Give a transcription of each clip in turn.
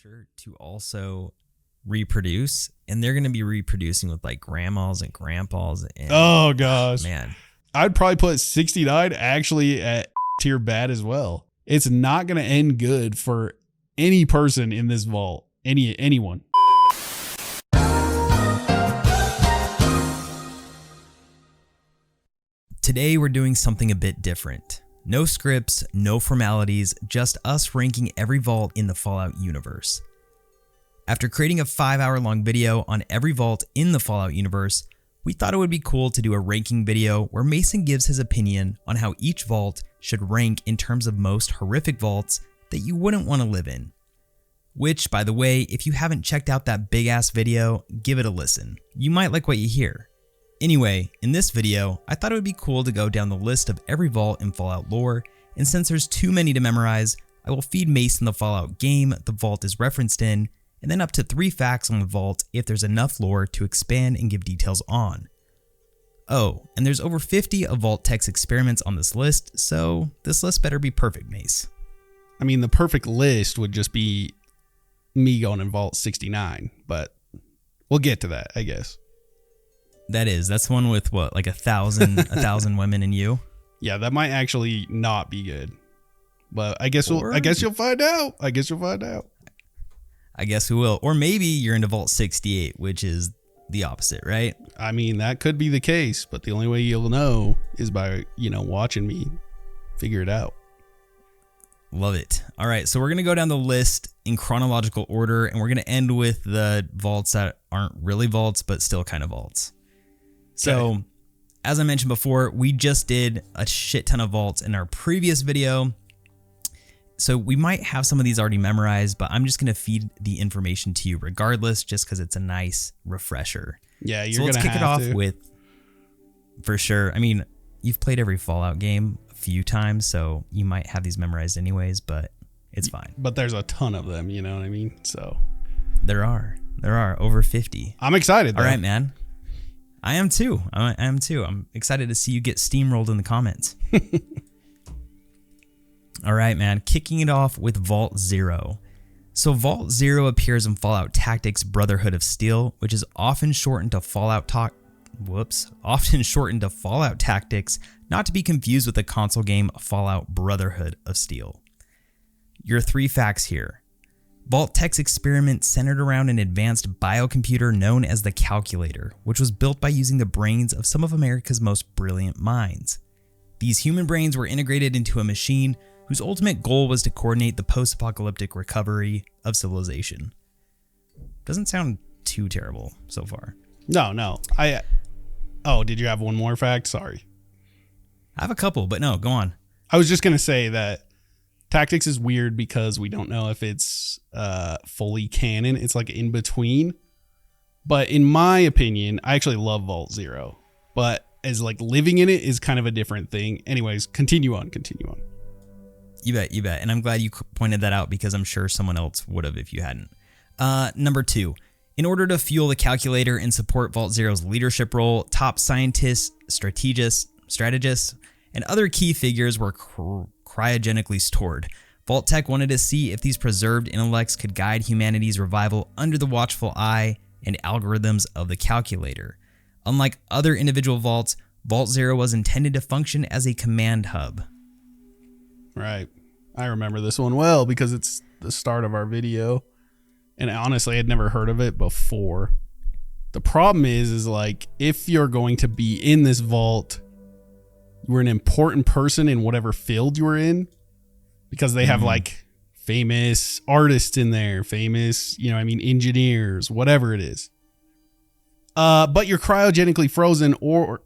future to also reproduce, and they're going to be reproducing with like grandmas and grandpas. And oh gosh, man, I'd probably put 69 actually at tier bad as well. It's not going to end good for any person in this vault, anyone. Today we're doing something a bit different. No scripts, no formalities, just us ranking every vault in the Fallout universe. After creating a 5-hour-long video on every vault in the Fallout universe, we thought it would be cool to do a ranking video where Mason gives his opinion on how each vault should rank in terms of most horrific vaults that you wouldn't want to live in. Which, by the way, if you haven't checked out that big-ass video, give it a listen. You might like what you hear. Anyway, in this video, I thought it would be cool to go down the list of every vault in Fallout lore, and since there's too many to memorize, I will feed Mason the Fallout game the vault is referenced in, and then up to 3 facts on the vault if there's enough lore to expand and give details on. Oh, and there's over 50 of Vault Tech's experiments on this list, so this list better be perfect, Mace. I mean, the perfect list would just be me going in Vault 69, but we'll get to that, I guess. That's the one with what, like 1,000 women and you? Yeah, that might actually not be good. But I guess you'll find out. I guess we will. Or maybe you're into Vault 68, which is the opposite, right? I mean, that could be the case, but the only way you'll know is by, watching me figure it out. Love it. All right, so we're going to go down the list in chronological order, and we're going to end with the vaults that aren't really vaults, but still kind of vaults. So, as I mentioned before, we just did a shit ton of vaults in our previous video. So we might have some of these already memorized, but I'm just going to feed the information to you regardless, just because it's a nice refresher. Yeah, you're going to have to. So let's kick it off with, for sure. I mean, you've played every Fallout game a few times, so you might have these memorized anyways, but it's fine. But there's a ton of them, you know what I mean? So there are over 50. I'm excited, though. All right, man. I am too. I'm excited to see you get steamrolled in the comments. All right, man. Kicking it off with Vault Zero. So Vault Zero appears in Fallout Tactics Brotherhood of Steel, which is often shortened to Fallout Tactics, not to be confused with the console game Fallout Brotherhood of Steel. Your 3 facts here. Vault Tech's experiment centered around an advanced biocomputer known as the Calculator, which was built by using the brains of some of America's most brilliant minds. These human brains were integrated into a machine whose ultimate goal was to coordinate the post-apocalyptic recovery of civilization. Doesn't sound too terrible so far. No. Did you have one more fact? Sorry. I have a couple, but no, go on. I was just going to say that Tactics is weird because we don't know if it's fully canon. It's like in between. But in my opinion, I actually love Vault Zero. But as like living in it is kind of a different thing. Anyways, continue on. You bet. And I'm glad you pointed that out because I'm sure someone else would have if you hadn't. Number 2. In order to fuel the Calculator and support Vault Zero's leadership role, top scientists, strategists, and other key figures were cryogenically stored. Vault Tech wanted to see if these preserved intellects could guide humanity's revival under the watchful eye and algorithms of the Calculator. Unlike other individual vaults, Vault Zero was intended to function as a command hub. Right. I remember this one well because it's the start of our video. And honestly, I'd never heard of it before. The problem is like, if you're going to be in this vault, you were an important person in whatever field you were in, because they have like famous artists in there, famous, engineers, whatever it is. But you're cryogenically frozen or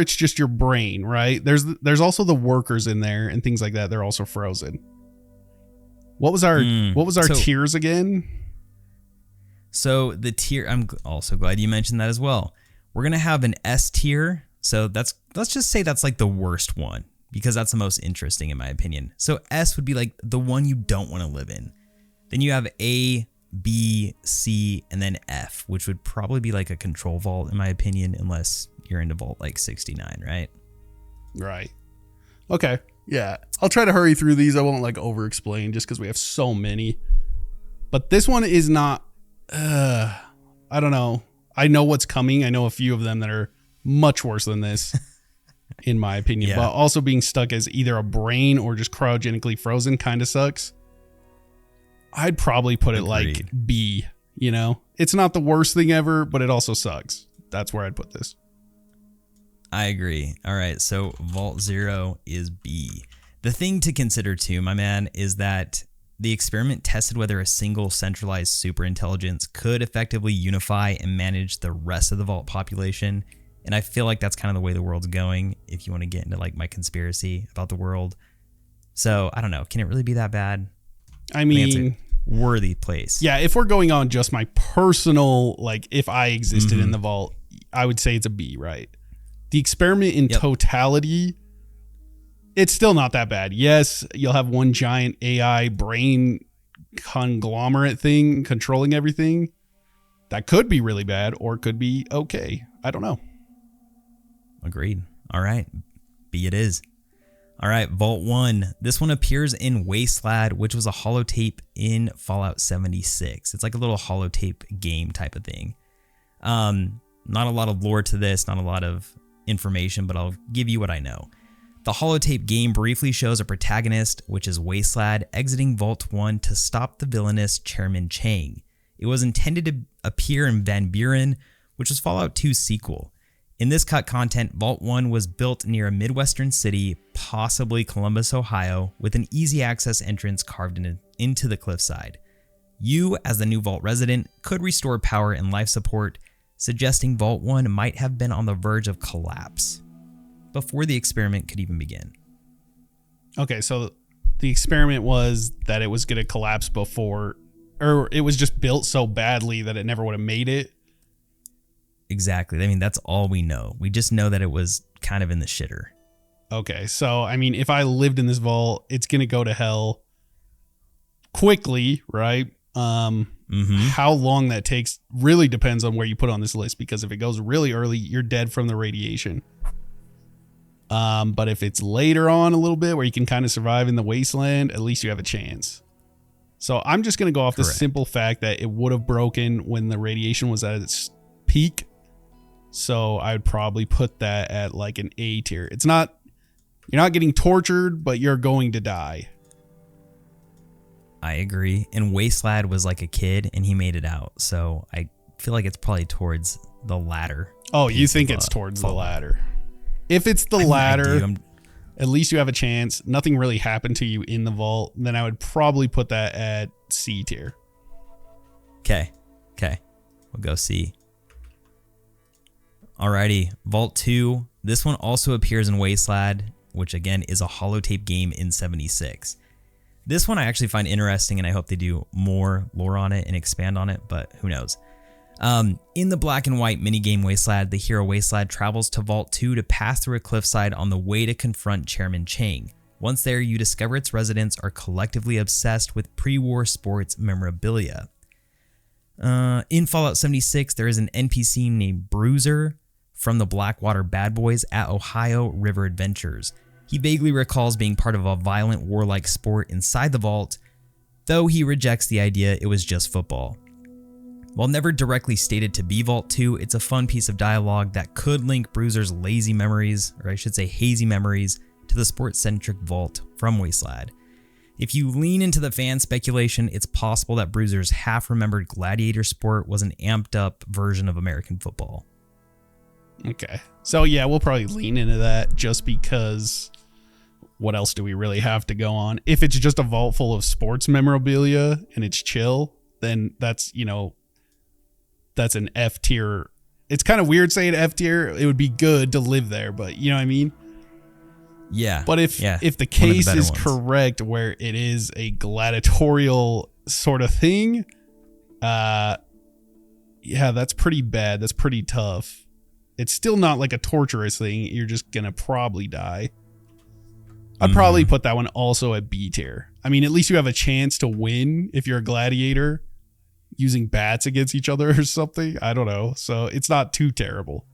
it's just your brain, right? There's also the workers in there and things like that. They're also frozen. What was our tiers again? So the tier, I'm also glad you mentioned that as well. We're going to have an S tier. So let's just say that's like the worst one because that's the most interesting in my opinion. So S would be like the one you don't want to live in. Then you have A, B, C, and then F, which would probably be like a control vault in my opinion, unless you're into Vault like 69, right? Right. Okay. Yeah. I'll try to hurry through these. I won't like over explain just because we have so many. But this one is not, I don't know. I know what's coming. I know a few of them that are much worse than this, in my opinion. Yeah. But also being stuck as either a brain or just cryogenically frozen kind of sucks. I'd probably put it Agreed. like B, you know? It's not the worst thing ever, but it also sucks. That's where I'd put this. I agree. All right, so Vault 0 is B. The thing to consider too, my man, is that the experiment tested whether a single centralized superintelligence could effectively unify and manage the rest of the Vault population. And I feel like that's kind of the way the world's going, if you want to get into like my conspiracy about the world. So I don't know. Can it really be that bad? I mean, think it's a worthy place. yeah, if we're going on just my personal, like if I existed in the Vault, I would say it's a B, right? The experiment in totality, it's still not that bad. Yes, you'll have one giant AI brain conglomerate thing controlling everything. That could be really bad or could be okay. I don't know. Agreed. All right. B it is. All right. Vault 1. This one appears in Wasteland, which was a holotape in Fallout 76. It's like a little holotape game type of thing. Not a lot of lore to this, not a lot of information, but I'll give you what I know. The holotape game briefly shows a protagonist, which is Wasteland, exiting Vault 1 to stop the villainous Chairman Chang. It was intended to appear in Van Buren, which was Fallout 2's sequel. In this cut content, Vault 1 was built near a Midwestern city, possibly Columbus, Ohio, with an easy access entrance carved into the cliffside. You, as the new Vault resident, could restore power and life support, suggesting Vault 1 might have been on the verge of collapse before the experiment could even begin. Okay, so the experiment was that it was going to collapse before, or it was just built so badly that it never would have made it. Exactly. I mean, that's all we know. We just know that it was kind of in the shitter. Okay, so I mean, if I lived in this vault, it's going to go to hell quickly, right? How long that takes really depends on where you put on this list, because if it goes really early, you're dead from the radiation. But if it's later on a little bit where you can kind of survive in the wasteland, at least you have a chance. So I'm just going to go off the simple fact that it would have broken when the radiation was at its peak. So I would probably put that at like an A tier. It's not, you're not getting tortured, but you're going to die. I agree. And Wasteland was like a kid and he made it out. So I feel like it's probably towards the latter. Oh, you think it's towards the latter? If it's the latter, at least you have a chance. Nothing really happened to you in the vault. Then I would probably put that at C tier. Okay. We'll go C. Alrighty. Vault 2. This one also appears in Wasteland, which again is a holotape game in 76. This one I actually find interesting, and I hope they do more lore on it and expand on it, but who knows. In the black and white minigame Wasteland, the hero Wasteland travels to Vault 2 to pass through a cliffside on the way to confront Chairman Chang. Once there, you discover its residents are collectively obsessed with pre-war sports memorabilia. In Fallout 76, there is an NPC named Bruiser from the Blackwater Bad Boys at Ohio River Adventures. He vaguely recalls being part of a violent warlike sport inside the vault, though he rejects the idea it was just football. While never directly stated to be Vault 2, it's a fun piece of dialogue that could link Bruiser's lazy memories, or I should say hazy memories, to the sports-centric vault from Wasteland. If you lean into the fan speculation, it's possible that Bruiser's half-remembered gladiator sport was an amped-up version of American football. Okay. So yeah, we'll probably lean into that just because what else do we really have to go on? If it's just a vault full of sports memorabilia and it's chill, then that's, that's an F tier. It's kind of weird saying F tier. It would be good to live there, but you know what I mean? Yeah. But if the case is correct where it is a gladiatorial sort of thing, yeah, that's pretty bad. That's pretty tough. It's still not like a torturous thing. You're just going to probably die. I'd probably put that one also at B tier. I mean, at least you have a chance to win if you're a gladiator using bats against each other or something. I don't know. So it's not too terrible.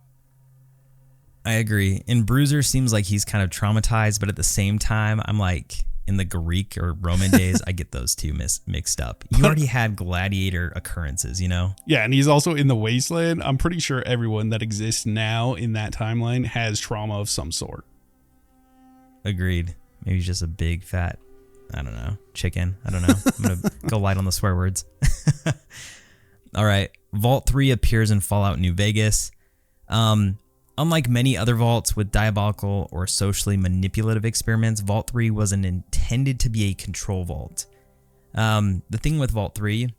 I agree. And Bruiser seems like he's kind of traumatized, but at the same time, I'm like, in the Greek or Roman days. I get those two mixed up. You already had gladiator occurrences, you know? Yeah, and he's also in the wasteland. I'm pretty sure everyone that exists now in that timeline has trauma of some sort. Agreed. Maybe he's just a big fat, I don't know, chicken. I don't know. I'm going to go light on the swear words. All right. Vault 3 appears in Fallout New Vegas. Unlike many other vaults with diabolical or socially manipulative experiments, Vault 3 wasn't intended to be a control vault. The thing with Vault 3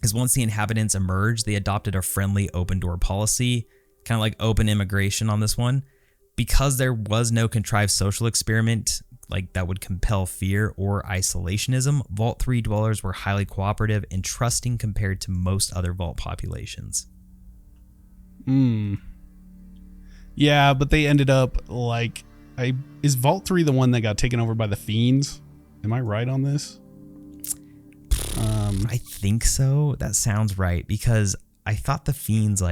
is once the inhabitants emerged, they adopted a friendly open door policy, kind of like open immigration on this one. Because there was no contrived social experiment like that would compel fear or isolationism, Vault 3 dwellers were highly cooperative and trusting compared to most other vault populations. Yeah, but they ended up like, is Vault 3 the one that got taken over by the Fiends? Am I right on this? I think so. That sounds right, because I thought the Fiends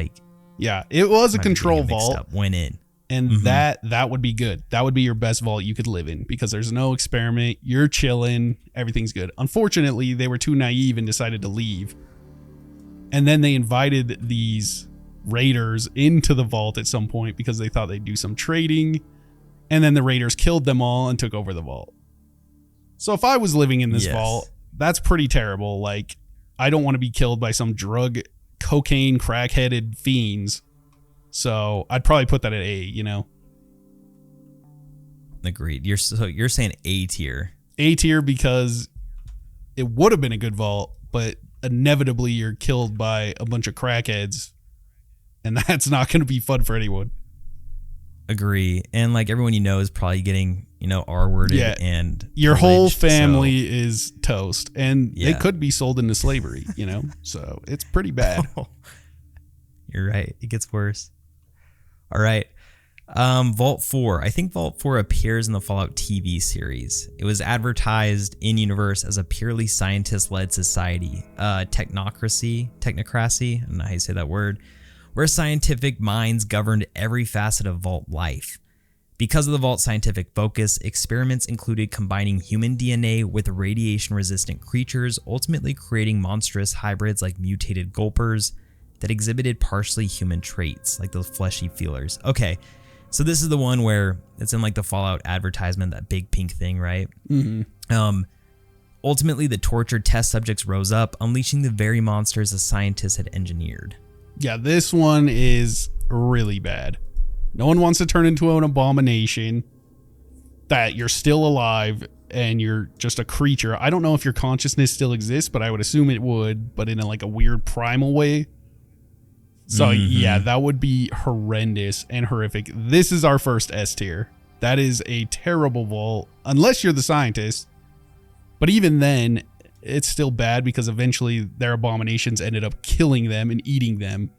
yeah, it was a control vault. Went in. And that would be good. That would be your best vault you could live in because there's no experiment. You're chilling. Everything's good. Unfortunately, they were too naive and decided to leave. And then they invited these raiders into the vault at some point because they thought they'd do some trading. And then the raiders killed them all and took over the vault. So if I was living in this vault, that's pretty terrible. Like, I don't want to be killed by some drug, cocaine, crack-headed fiends. So I'd probably put that at A, you know? Agreed. You're saying A tier. A tier because it would have been a good vault, but inevitably you're killed by a bunch of crackheads, and that's not going to be fun for anyone. Agree. And like everyone you know is probably getting, R-worded and your whole family is toast, and they could be sold into slavery, So it's pretty bad. You're right. It gets worse. All right. Vault 4. I think Vault 4 appears in the Fallout TV series. It was advertised in-universe as a purely scientist-led society, technocracy, I don't know how you say that word, where scientific minds governed every facet of Vault life. Because of the Vault's scientific focus, experiments included combining human DNA with radiation-resistant creatures, ultimately creating monstrous hybrids like mutated gulpers that exhibited partially human traits, like those fleshy feelers. Okay, so this is the one where it's in like the Fallout advertisement, that big pink thing, right? Mm-hmm. Ultimately, the tortured test subjects rose up, unleashing the very monsters the scientists had engineered. Yeah, this one is really bad. No one wants to turn into an abomination, that you're still alive and you're just a creature. I don't know if your consciousness still exists, but I would assume it would, but in a weird primal way. So yeah, that would be horrendous and horrific. This is our first S tier. That is a terrible vault, unless you're the scientist. But even then, it's still bad because eventually their abominations ended up killing them and eating them.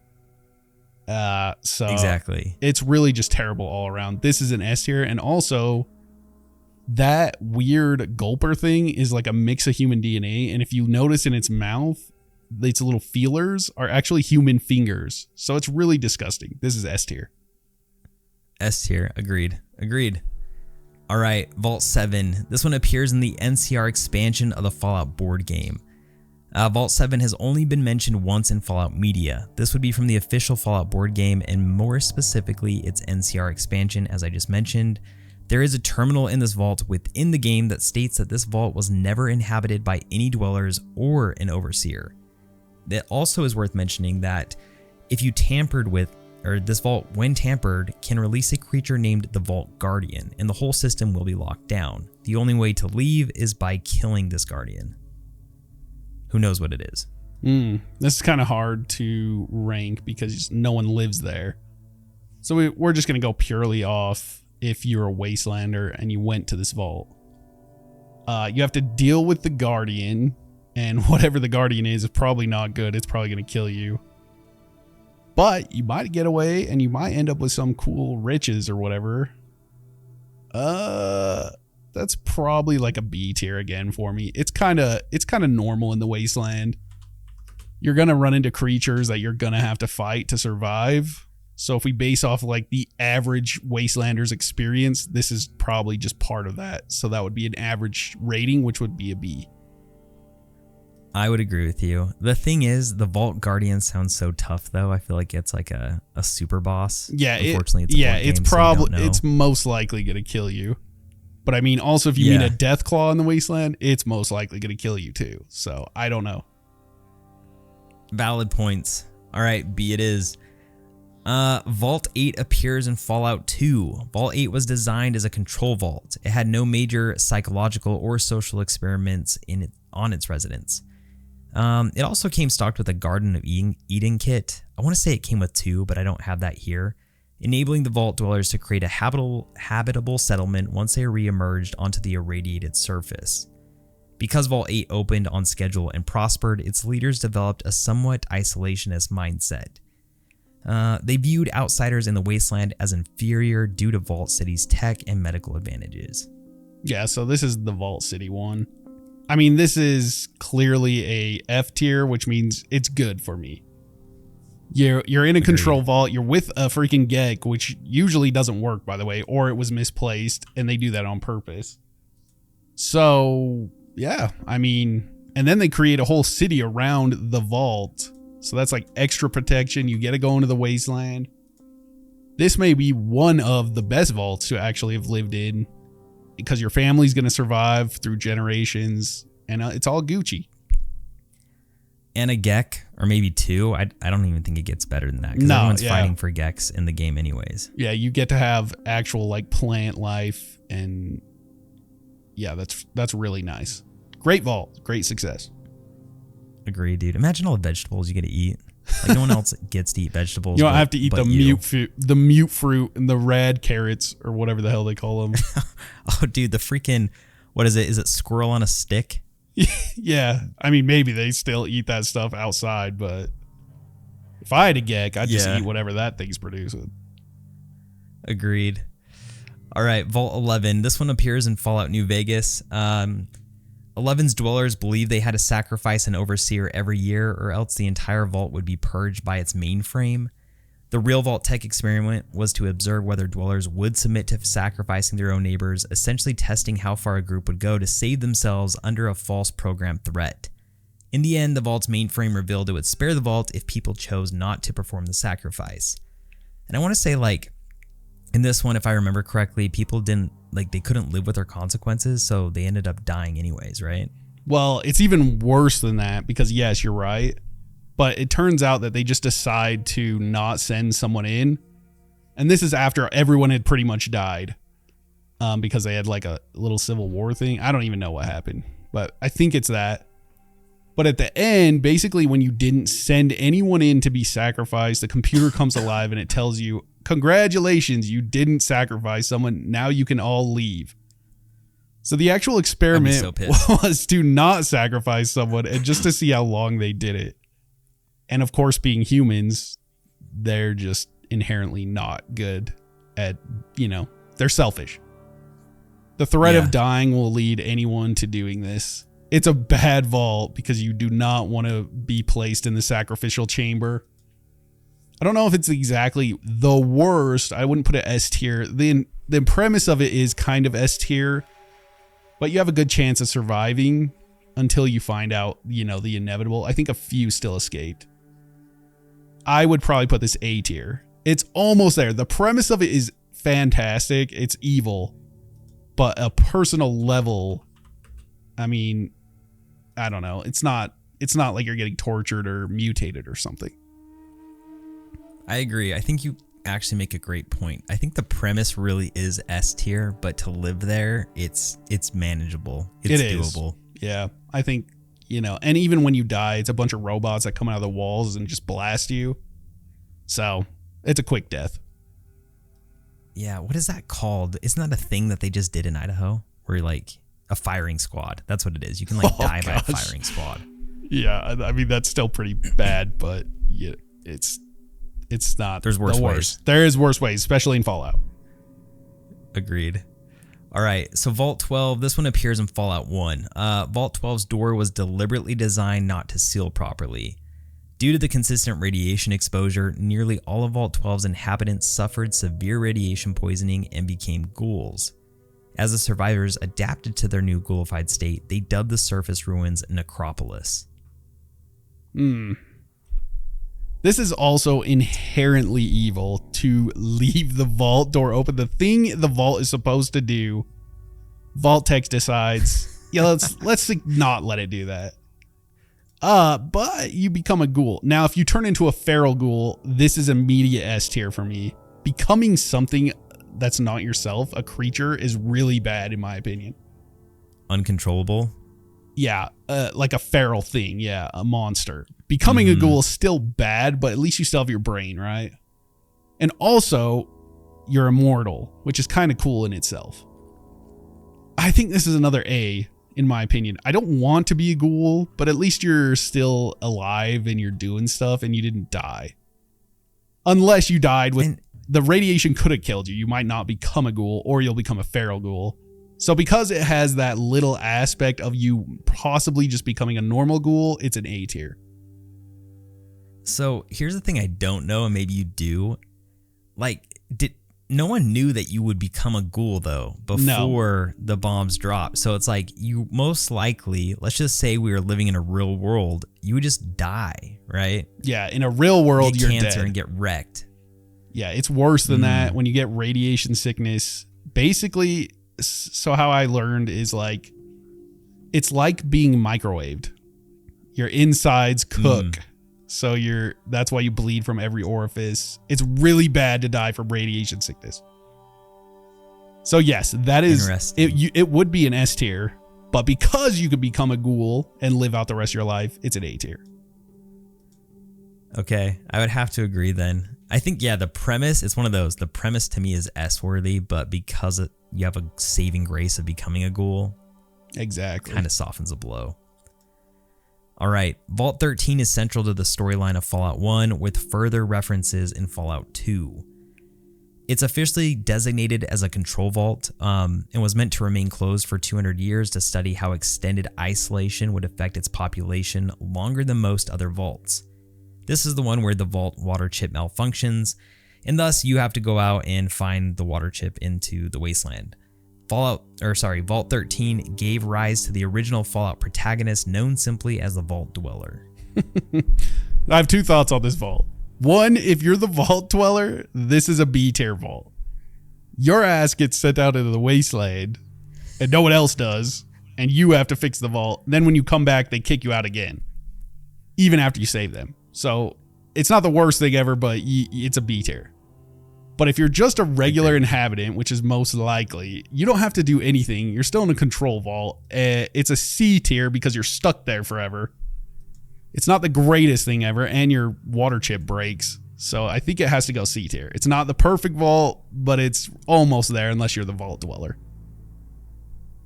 So exactly, it's really just terrible all around. This is an S tier, and also that weird gulper thing is like a mix of human DNA. And if you notice in its mouth, its little feelers are actually human fingers. So it's really disgusting. This is S tier. S tier. Agreed. All right. Vault 7. This one appears in the NCR expansion of the Fallout board game. Vault 7 has only been mentioned once in Fallout media. This would be from the official Fallout board game, and more specifically its NCR expansion, as I just mentioned. There is a terminal in this vault within the game that states that this vault was never inhabited by any dwellers or an overseer. It also is worth mentioning that if you tampered with, or this vault, when tampered, can release a creature named the Vault Guardian, and the whole system will be locked down. The only way to leave is by killing this Guardian. Who knows what it is? This is kind of hard to rank because no one lives there. So we're just going to go purely off if you're a Wastelander and you went to this vault. You have to deal with the Guardian. And whatever the Guardian is probably not good. It's probably going to kill you. But you might get away and you might end up with some cool riches or whatever. That's probably like a B tier again for me. It's kind of normal in the Wasteland. You're going to run into creatures that you're going to have to fight to survive. So if we base off like the average Wastelanders experience, this is probably just part of that. So that would be an average rating, which would be a B. I would agree with you. The thing is, the Vault Guardian sounds so tough, though. I feel like it's like a super boss. Yeah, unfortunately, it's a board game, probably so it's most likely gonna kill you. But I mean, also if you mean a Death Claw in the Wasteland, it's most likely gonna kill you too. So I don't know. Valid points. All right, B it is. Vault 8 appears in Fallout 2. Vault 8 was designed as a control vault. It had no major psychological or social experiments on its residents. It also came stocked with a Garden of Eden kit. I want to say it came with 2, but I don't have that here, enabling the vault dwellers to create a habitable settlement once they re-emerged onto the irradiated surface. Because Vault 8 opened on schedule and prospered, its leaders developed a somewhat isolationist mindset. They viewed outsiders in the wasteland as inferior due to Vault City's tech and medical advantages. Yeah, so this is the Vault City one. I mean, this is clearly a F tier, which means it's good for me. You're in a control vault, you're with a freaking Gek, which usually doesn't work, by the way, or it was misplaced, and they do that on purpose. So, yeah, I mean, and then they create a whole city around the vault. So that's like extra protection. You get to go into the wasteland. This may be one of the best vaults to actually have lived in because your family's going to survive through generations and it's all Gucci. And a Gek, or maybe 2. I don't even think it gets better than that because everyone's fighting for Geks in the game anyways. Yeah, you get to have actual like plant life and yeah, that's really nice. Great vault. Great success. Agree, dude. Imagine all the vegetables you get to eat. Like no one else gets to eat vegetables. You don't have to eat the mute fruit and the rad carrots or whatever the hell they call them. Oh, dude, the freaking, what is it? Is it squirrel on a stick? Yeah, I mean maybe they still eat that stuff outside, but if I had a Gek, I'd just eat whatever that thing's producing. Agreed. All right, Vault 11. This one appears in Fallout New Vegas. 11's dwellers believed they had to sacrifice an overseer every year or else the entire vault would be purged by its mainframe. The real Vault tech experiment was to observe whether dwellers would submit to sacrificing their own neighbors, essentially testing how far a group would go to save themselves under a false program threat. In the end, the Vault's mainframe revealed it would spare the Vault if people chose not to perform the sacrifice. And I want to say, like, in this one, if I remember correctly, people they couldn't live with their consequences, so they ended up dying anyways, right? Well, it's even worse than that because, yes, you're right. But it turns out that they just decide to not send someone in. And this is after everyone had pretty much died because they had like a little civil war thing. I don't even know what happened, but I think it's that. But at the end, basically when you didn't send anyone in to be sacrificed, the computer comes alive and it tells you, congratulations, you didn't sacrifice someone. Now you can all leave. So the actual experiment was to not sacrifice someone and just to see how long they did it. And of course, being humans, they're just inherently not good at, they're selfish. The threat of dying will lead anyone to doing this. It's a bad vault because you do not want to be placed in the sacrificial chamber. I don't know if it's exactly the worst. I wouldn't put it S tier. The premise of it is kind of S tier, but you have a good chance of surviving until you find out, the inevitable. I think a few still escaped. I would probably put this A tier. It's almost there. The premise of it is fantastic. It's evil, but a personal level, I mean, I don't know. It's not like you're getting tortured or mutated or something. I agree. I think you actually make a great point. I think the premise really is S tier, but to live there, it's manageable. It's doable. Yeah. I think, and even when you die, it's a bunch of robots that come out of the walls and just blast you. So it's a quick death. Yeah. What is that called? Isn't that a thing that they just did in Idaho? Where you're like a firing squad. That's what it is. You can die by a firing squad. Yeah. I mean, that's still pretty bad, but yeah, it's not. There's worse ways. There is worse ways, especially in Fallout. Agreed. All right, so Vault 12, this one appears in Fallout 1. Vault 12's door was deliberately designed not to seal properly. Due to the consistent radiation exposure, nearly all of Vault 12's inhabitants suffered severe radiation poisoning and became ghouls. As the survivors adapted to their new ghoulified state, they dubbed the surface ruins Necropolis. This is also inherently evil to leave the vault door open. The thing the vault is supposed to do, Vault Tech decides, yeah, let's not let it do that. But you become a ghoul. Now, if you turn into a feral ghoul, this is immediate S tier for me. Becoming something that's not yourself, a creature, is really bad in my opinion. Uncontrollable? Yeah, like a feral thing. Yeah, a monster. Becoming a ghoul is still bad, but at least you still have your brain, right? And also, you're immortal, which is kind of cool in itself. I think this is another A, in my opinion. I don't want to be a ghoul, but at least you're still alive and you're doing stuff and you didn't die. Unless you died with... the radiation could have killed you. You might not become a ghoul, or you'll become a feral ghoul. So because it has that little aspect of you possibly just becoming a normal ghoul, it's an A tier. So here's the thing I don't know, and maybe you do. Like, no one knew that you would become a ghoul, though, before the bombs dropped. So it's like, you most likely, let's just say we were living in a real world, you would just die, right? Yeah, in a real world, you're dead. Cancer and get wrecked. Yeah, it's worse than that when you get radiation sickness. Basically, so how I learned is like, it's like being microwaved. Your insides cook. So that's why you bleed from every orifice. It's really bad to die from radiation sickness. So yes, that is, it would be an S tier, but because you could become a ghoul and live out the rest of your life, it's an A tier. Okay, I would have to agree then. I think, yeah, the premise, it's one of those. The premise to me is S-worthy, but because you have a saving grace of becoming a ghoul, exactly, kind of softens the blow. All right, Vault 13 is central to the storyline of Fallout 1 with further references in Fallout 2. It's officially designated as a control vault and was meant to remain closed for 200 years to study how extended isolation would affect its population longer than most other vaults. This is the one where the vault water chip malfunctions, and thus you have to go out and find the water chip into the wasteland. Vault 13 gave rise to the original Fallout protagonist known simply as the Vault Dweller. I have two thoughts on this vault. One, if you're the Vault Dweller, this is a B tier vault. Your ass gets sent out into the wasteland and no one else does, and you have to fix the vault. Then when you come back, they kick you out again, even after you save them. So it's not the worst thing ever, but it's a B tier. But if you're just a regular inhabitant, which is most likely, you don't have to do anything. You're still in a control vault. It's a C tier because you're stuck there forever. It's not the greatest thing ever, and your water chip breaks. So I think it has to go C tier. It's not the perfect vault, but it's almost there unless you're the Vault Dweller.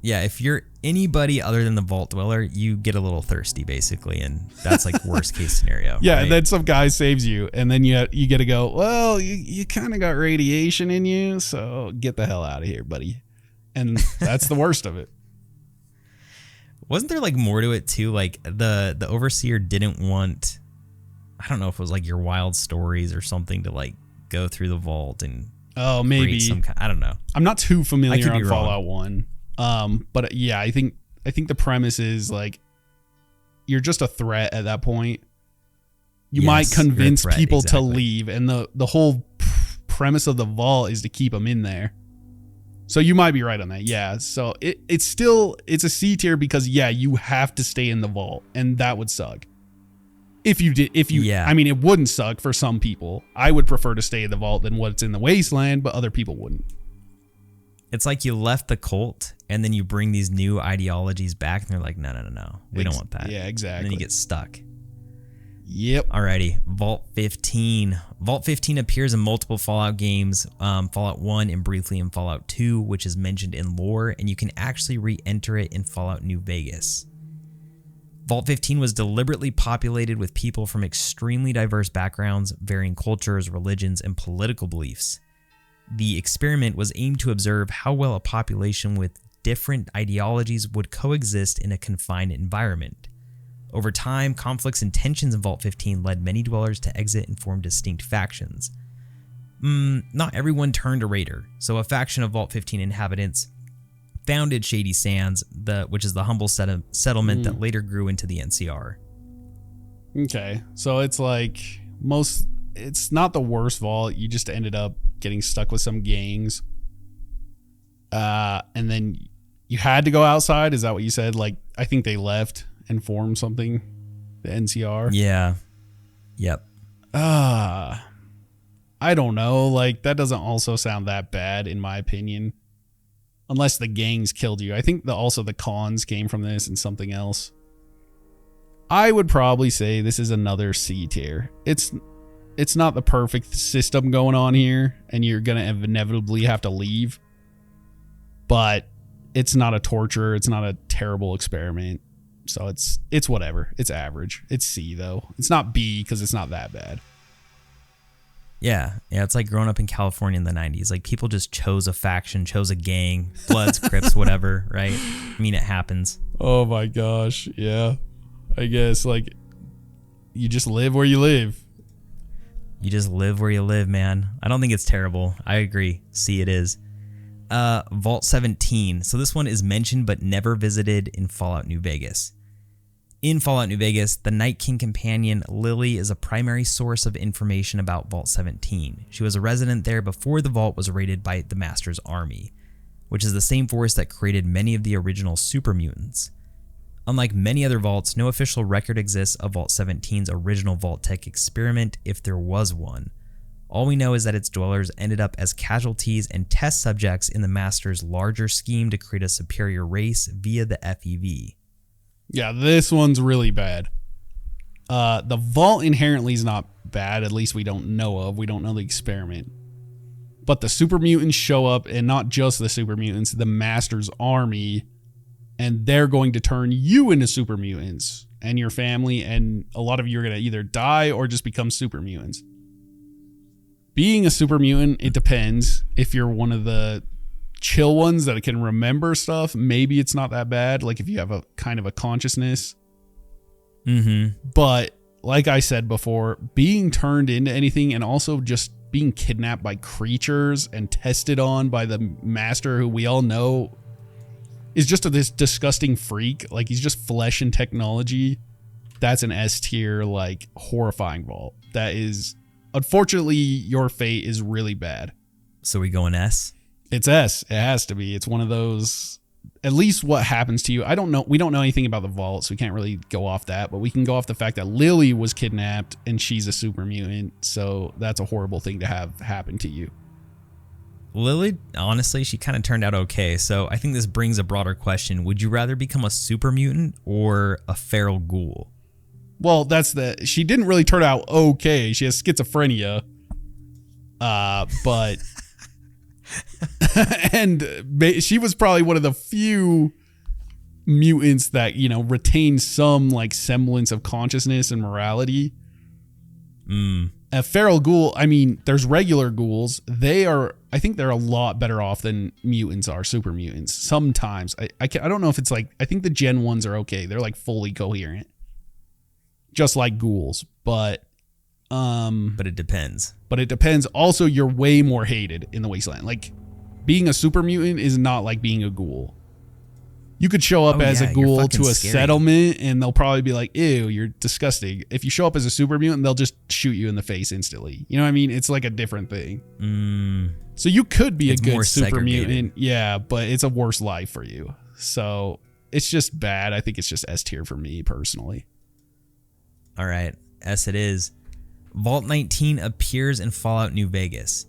Yeah, if you're anybody other than the Vault Dweller, you get a little thirsty, basically, and that's like worst case scenario. Yeah, right? And then some guy saves you, and then you get to go, well, you kind of got radiation in you, so get the hell out of here, buddy. And that's the worst of it. Wasn't there like more to it too? Like the overseer didn't want, I don't know if it was like your wild stories or something to like go through the vault and maybe some kind, I don't know. I'm not too familiar on Fallout 1. But yeah, I think the premise is like you're just a threat at that point. You might convince people to leave, and the whole premise of the vault is to keep them in there. So you might be right on that. Yeah. So it's a C tier because you have to stay in the vault, and that would suck. I mean, it wouldn't suck for some people. I would prefer to stay in the vault than what's in the wasteland, but other people wouldn't. It's like you left the cult and then you bring these new ideologies back and they're like, no. We don't want that. Yeah, exactly. And then you get stuck. Yep. Alrighty. Vault 15. Vault 15 appears in multiple Fallout games, Fallout 1 and briefly in Fallout 2, which is mentioned in lore, and you can actually re-enter it in Fallout New Vegas. Vault 15 was deliberately populated with people from extremely diverse backgrounds, varying cultures, religions, and political beliefs. The experiment was aimed to observe how well a population with different ideologies would coexist in a confined environment. Over time, conflicts and tensions in Vault 15 led many dwellers to exit and form distinct factions. Not everyone turned a raider, so a faction of Vault 15 inhabitants founded Shady Sands, which is the humble settlement that later grew into the NCR. Okay, so it's like it's not the worst vault. You just ended up getting stuck with some gangs. And then you had to go outside. Is that what you said? Like, I think they left and formed something, the NCR. Yeah. Yep. I don't know. Like, that doesn't also sound that bad, in my opinion. Unless the gangs killed you. I think also the cons came from this and something else. I would probably say this is another C tier. It's not the perfect system going on here, and you're going to inevitably have to leave. But it's not a torture. It's not a terrible experiment. So it's whatever. It's average. It's C, though. It's not B because it's not that bad. Yeah, it's like growing up in California in the 90s. Like, people just chose a faction, chose a gang, Bloods, Crips, whatever, right? I mean, it happens. Oh my gosh, yeah. I guess, like, you just live where you live. You just live where you live, man. I don't think it's terrible. I agree. C, it is. Vault 17. So this one is mentioned but never visited in Fallout New Vegas. In Fallout New Vegas, the Night King companion Lily is a primary source of information about Vault 17. She was a resident there before the vault was raided by the Master's army, which is the same force that created many of the original super mutants. Unlike many other vaults, no official record exists of Vault 17's original Vault Tech experiment, if there was one. All we know is that its dwellers ended up as casualties and test subjects in the Master's larger scheme to create a superior race via the FEV. Yeah, this one's really bad. The vault inherently is not bad, at least we don't know of. We don't know the experiment. But the super mutants show up, and not just the super mutants, the Master's army, and they're going to turn you into super mutants and your family, and a lot of you are going to either die or just become super mutants. Being a super mutant, it depends. If you're one of the chill ones that can remember stuff, maybe it's not that bad. Like, if you have a kind of a consciousness. But like I said before, being turned into anything and also just being kidnapped by creatures and tested on by the Master, who we all know is just this disgusting freak. Like, he's just flesh and technology. That's an S tier, like, horrifying vault. That is, unfortunately, your fate is really bad. So we go in S? It's S. It has to be. It's one of those, at least what happens to you. I don't know. We don't know anything about the vault, so we can't really go off that, but we can go off the fact that Lily was kidnapped and she's a super mutant. So that's a horrible thing to have happen to you. Lily, honestly, she kind of turned out okay. So I think this brings a broader question. Would you rather become a super mutant or a feral ghoul? Well, she didn't really turn out okay. She has schizophrenia. But and she was probably one of the few mutants that, you know, retain some like semblance of consciousness and morality. A feral ghoul, I mean, there's regular ghouls. I think they're a lot better off than mutants are, super mutants. Sometimes I don't know if it's like, I think the Gen 1s are okay. They're like fully coherent, just like ghouls, but it depends. But it depends. Also, you're way more hated in the Wasteland. Like, being a super mutant is not like being a ghoul. You could show up as a ghoul to a settlement and they'll probably be like, ew, you're disgusting. If you show up as a super mutant, they'll just shoot you in the face instantly. You know what I mean? It's like a different thing. So you could be a good super mutant. Yeah, but it's a worse life for you. So it's just bad. I think it's just S tier for me personally. All right. S it is. Vault 19 appears in Fallout New Vegas.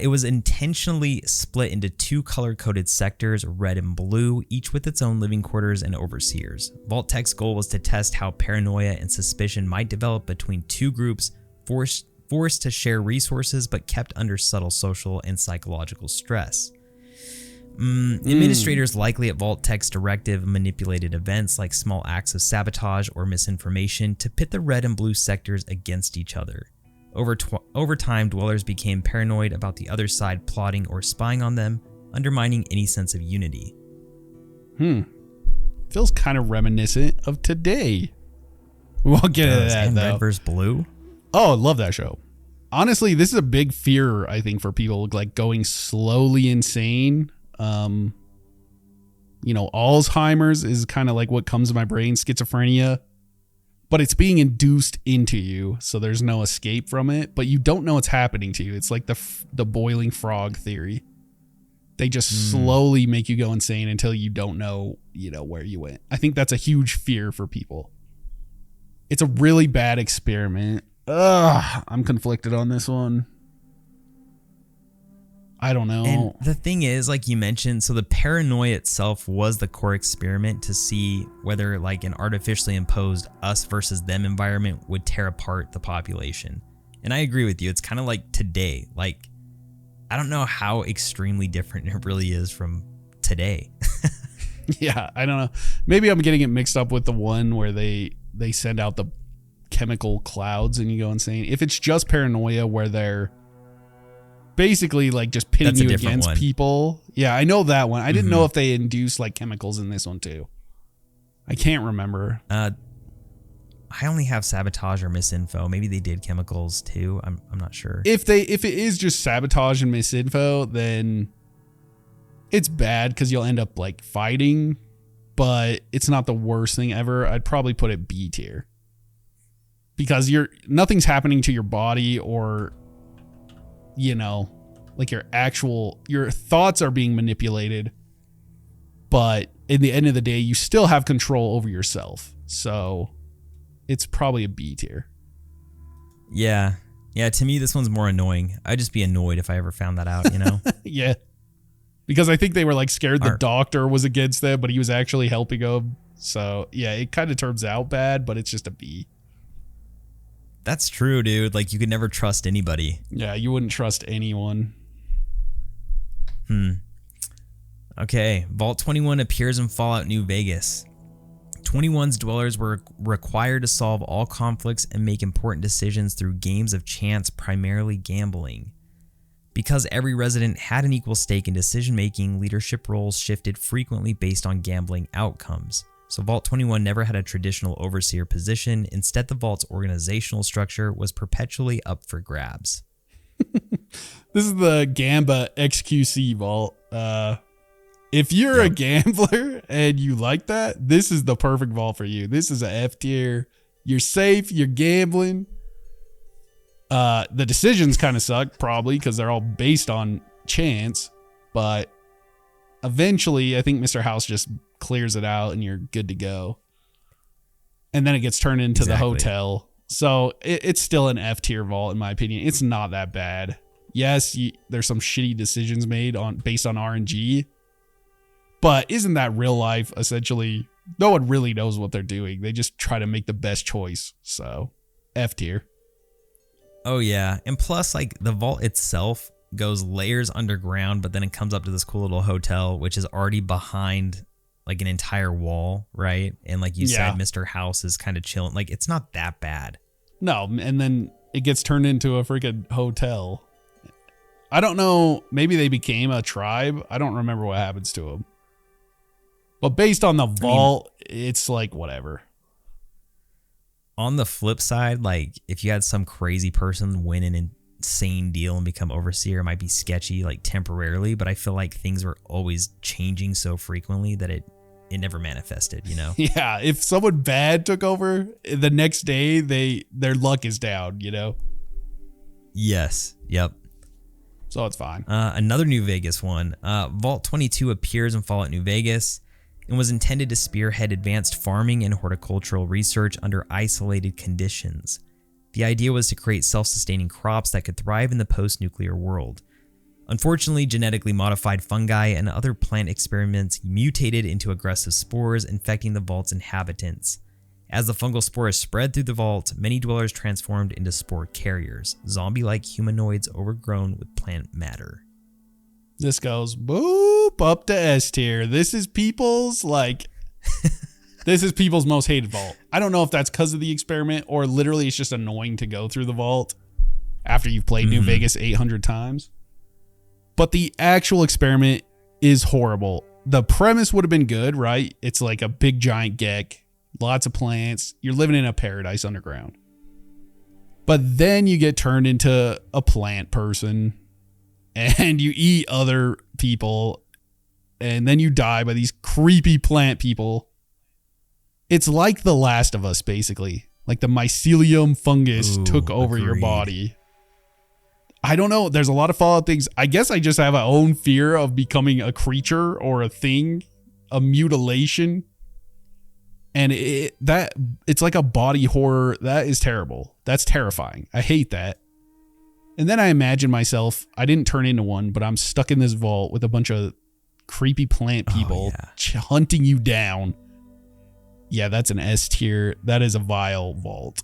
It was intentionally split into two color-coded sectors, red and blue, each with its own living quarters and overseers. Vault Tech's goal was to test how paranoia and suspicion might develop between two groups forced to share resources but kept under subtle social and psychological stress. Administrators likely at Vault Tech's directive manipulated events like small acts of sabotage or misinformation to pit the red and blue sectors against each other. Over time, dwellers became paranoid about the other side plotting or spying on them, undermining any sense of unity. Feels kind of reminiscent of today. We won't get into that, and though. Red vs. Blue? Oh, I love that show. Honestly, this is a big fear, I think, for people, like going slowly insane. Alzheimer's is kind of like what comes to my brain, schizophrenia, but it's being induced into you, so there's no escape from it, but you don't know what's happening to you. It's like the boiling frog theory. They just slowly make you go insane until you don't know, where you went. I think that's a huge fear for people. It's a really bad experiment. I'm conflicted on this one. I don't know. And the thing is, like you mentioned, so the paranoia itself was the core experiment to see whether like an artificially imposed us versus them environment would tear apart the population. And I agree with you. It's kind of like today. Like, I don't know how extremely different it really is from today. Yeah, I don't know. Maybe I'm getting it mixed up with the one where they send out the chemical clouds and you go insane. If it's just paranoia where they're basically like just pitting you against people. Yeah, I know that one. I didn't know if they induce like chemicals in this one too. I can't remember. I only have sabotage or misinfo. Maybe they did chemicals too. I'm not sure. If it is just sabotage and misinfo, then it's bad because you'll end up like fighting, but it's not the worst thing ever. I'd probably put it B tier. Because nothing's happening to your body or like your thoughts are being manipulated, but in the end of the day, you still have control over yourself. So it's probably a B tier. Yeah. To me, this one's more annoying. I'd just be annoyed if I ever found that out, Yeah. Because I think they were like scared the doctor was against them, but he was actually helping them. So yeah, it kind of turns out bad, but it's just a B. That's true, dude. Like, you could never trust anybody. Yeah, you wouldn't trust anyone. Okay, Vault 21 appears in Fallout New Vegas. 21's dwellers were required to solve all conflicts and make important decisions through games of chance, primarily gambling. Because every resident had an equal stake in decision-making, leadership roles shifted frequently based on gambling outcomes. So Vault 21 never had a traditional overseer position. Instead, the Vault's organizational structure was perpetually up for grabs. This is the Gamba XQC Vault. If you're a gambler and you like that, this is the perfect vault for you. This is a F tier. You're safe. You're gambling. The decisions kind of suck, probably, because they're all based on chance. But eventually, I think Mr. House just clears it out and you're good to go. And then it gets turned into the hotel. So it's still an F tier vault, in my opinion. It's not that bad. Yes, there's some shitty decisions made based on RNG. But isn't that real life, essentially? No one really knows what they're doing. They just try to make the best choice. So, F tier. Oh, yeah. And plus, like, the vault itself goes layers underground, but then it comes up to this cool little hotel, which is already behind, like, an entire wall, right? And like you said, Mr. House is kind of chilling. Like, it's not that bad. No, and then it gets turned into a freaking hotel. I don't know. Maybe they became a tribe. I don't remember what happens to them. But based on the vault, it's like whatever. On the flip side, like if you had some crazy person win an insane deal and become overseer, it might be sketchy, like temporarily. But I feel like things were always changing so frequently that it never manifested, you know? Yeah, if someone bad took over, the next day their luck is down, you know? Yes. Yep. So it's fine. Another New Vegas one. Vault 22 appears in Fallout New Vegas and was intended to spearhead advanced farming and horticultural research under isolated conditions. The idea was to create self-sustaining crops that could thrive in the post-nuclear world. Unfortunately, genetically modified fungi and other plant experiments mutated into aggressive spores, infecting the vault's inhabitants. As the fungal spores spread through the vault, many dwellers transformed into spore carriers, zombie-like humanoids overgrown with plant matter. This goes boop up to S tier. This is people's this is people's most hated vault. I don't know if that's because of the experiment or literally it's just annoying to go through the vault after you've played New Vegas 800 times. But the actual experiment is horrible. The premise would have been good, right? It's like a big giant gek lots of plants. You're living in a paradise underground. But then you get turned into a plant person and you eat other people and then you die by these creepy plant people. It's like The Last of Us, basically. Like the mycelium fungus took over your body. I don't know. There's a lot of Fallout things. I guess I just have my own fear of becoming a creature or a thing, a mutilation. And it's like a body horror. That is terrible. That's terrifying. I hate that. And then I imagine myself, I didn't turn into one, but I'm stuck in this vault with a bunch of creepy plant people hunting you down. Yeah, that's an S tier. That is a vile vault.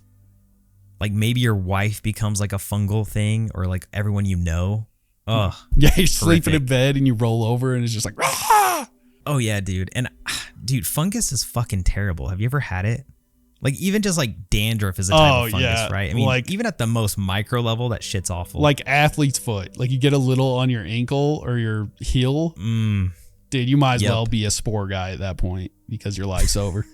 Like maybe your wife becomes like a fungal thing, or like everyone you know. Ugh. Yeah, you're sleeping in bed and you roll over and it's just like, ah! Oh yeah, dude. And dude, fungus is fucking terrible. Have you ever had it? Like even just like dandruff is a type of fungus, right? I mean, like, even at the most micro level, that shit's awful. Like athlete's foot. Like you get a little on your ankle or your heel. Dude, you might as well be a spore guy at that point because your life's over.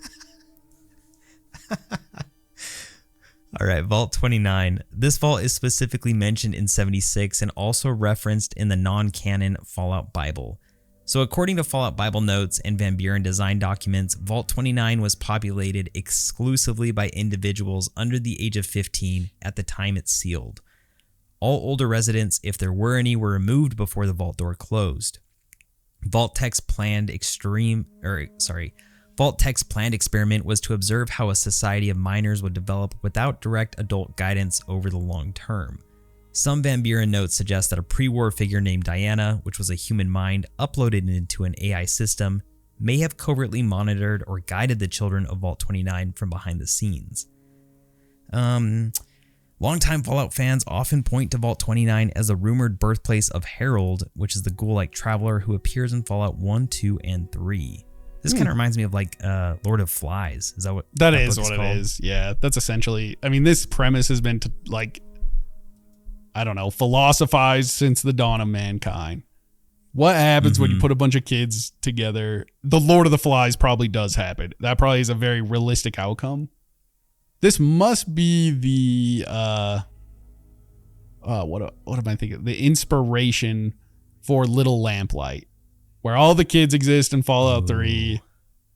All right, Vault 29. This vault is specifically mentioned in 76 and also referenced in the non-canon Fallout Bible. So according to Fallout Bible notes and Van Buren design documents, Vault 29 was populated exclusively by individuals under the age of 15 at the time it's sealed. All older residents, if there were any, were removed before the vault door closed. Vault Tech's planned experiment was to observe how a society of minors would develop without direct adult guidance over the long term. Some Van Buren notes suggest that a pre-war figure named Diana, which was a human mind uploaded into an AI system, may have covertly monitored or guided the children of Vault 29 from behind the scenes. Longtime Fallout fans often point to Vault 29 as the rumored birthplace of Harold, which is the ghoul-like traveler who appears in Fallout 1, 2, and 3. This kind of reminds me of like Lord of Flies. Is that what that is? What it is? Yeah, that's essentially. I mean, this premise has been philosophized since the dawn of mankind. What happens when you put a bunch of kids together? The Lord of the Flies probably does happen. That probably is a very realistic outcome. This must be the what am I thinking? The inspiration for Little Lamplight, where all the kids exist in Fallout 3.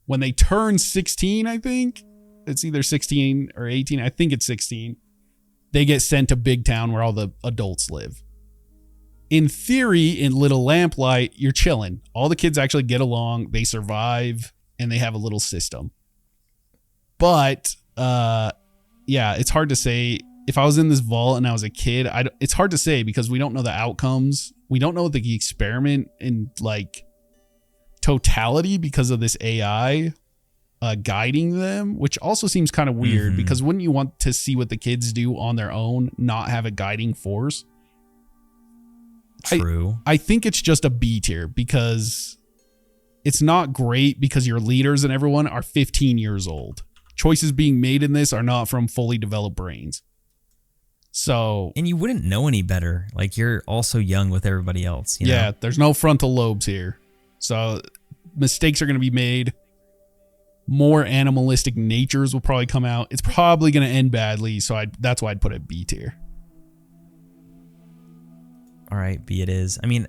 When they turn 16, I think it's either 16 or 18. I think it's 16. They get sent to Big Town where all the adults live. In theory, in Little Lamplight, you're chilling. All the kids actually get along. They survive, and they have a little system. But yeah, it's hard to say. If I was in this vault and I was a kid, it's hard to say because we don't know the outcomes. We don't know the experiment in like totality because of this AI guiding them, which also seems kind of weird because wouldn't you want to see what the kids do on their own, not have a guiding force? True. I think it's just a B tier because it's not great because your leaders and everyone are 15 years old. Choices being made in this are not from fully developed brains. So, and you wouldn't know any better. Like you're also young with everybody else. You know? There's no frontal lobes here. So mistakes are going to be made. More animalistic natures will probably come out. It's probably going to end badly. So that's why I'd put it B tier. All right, B it is. I mean,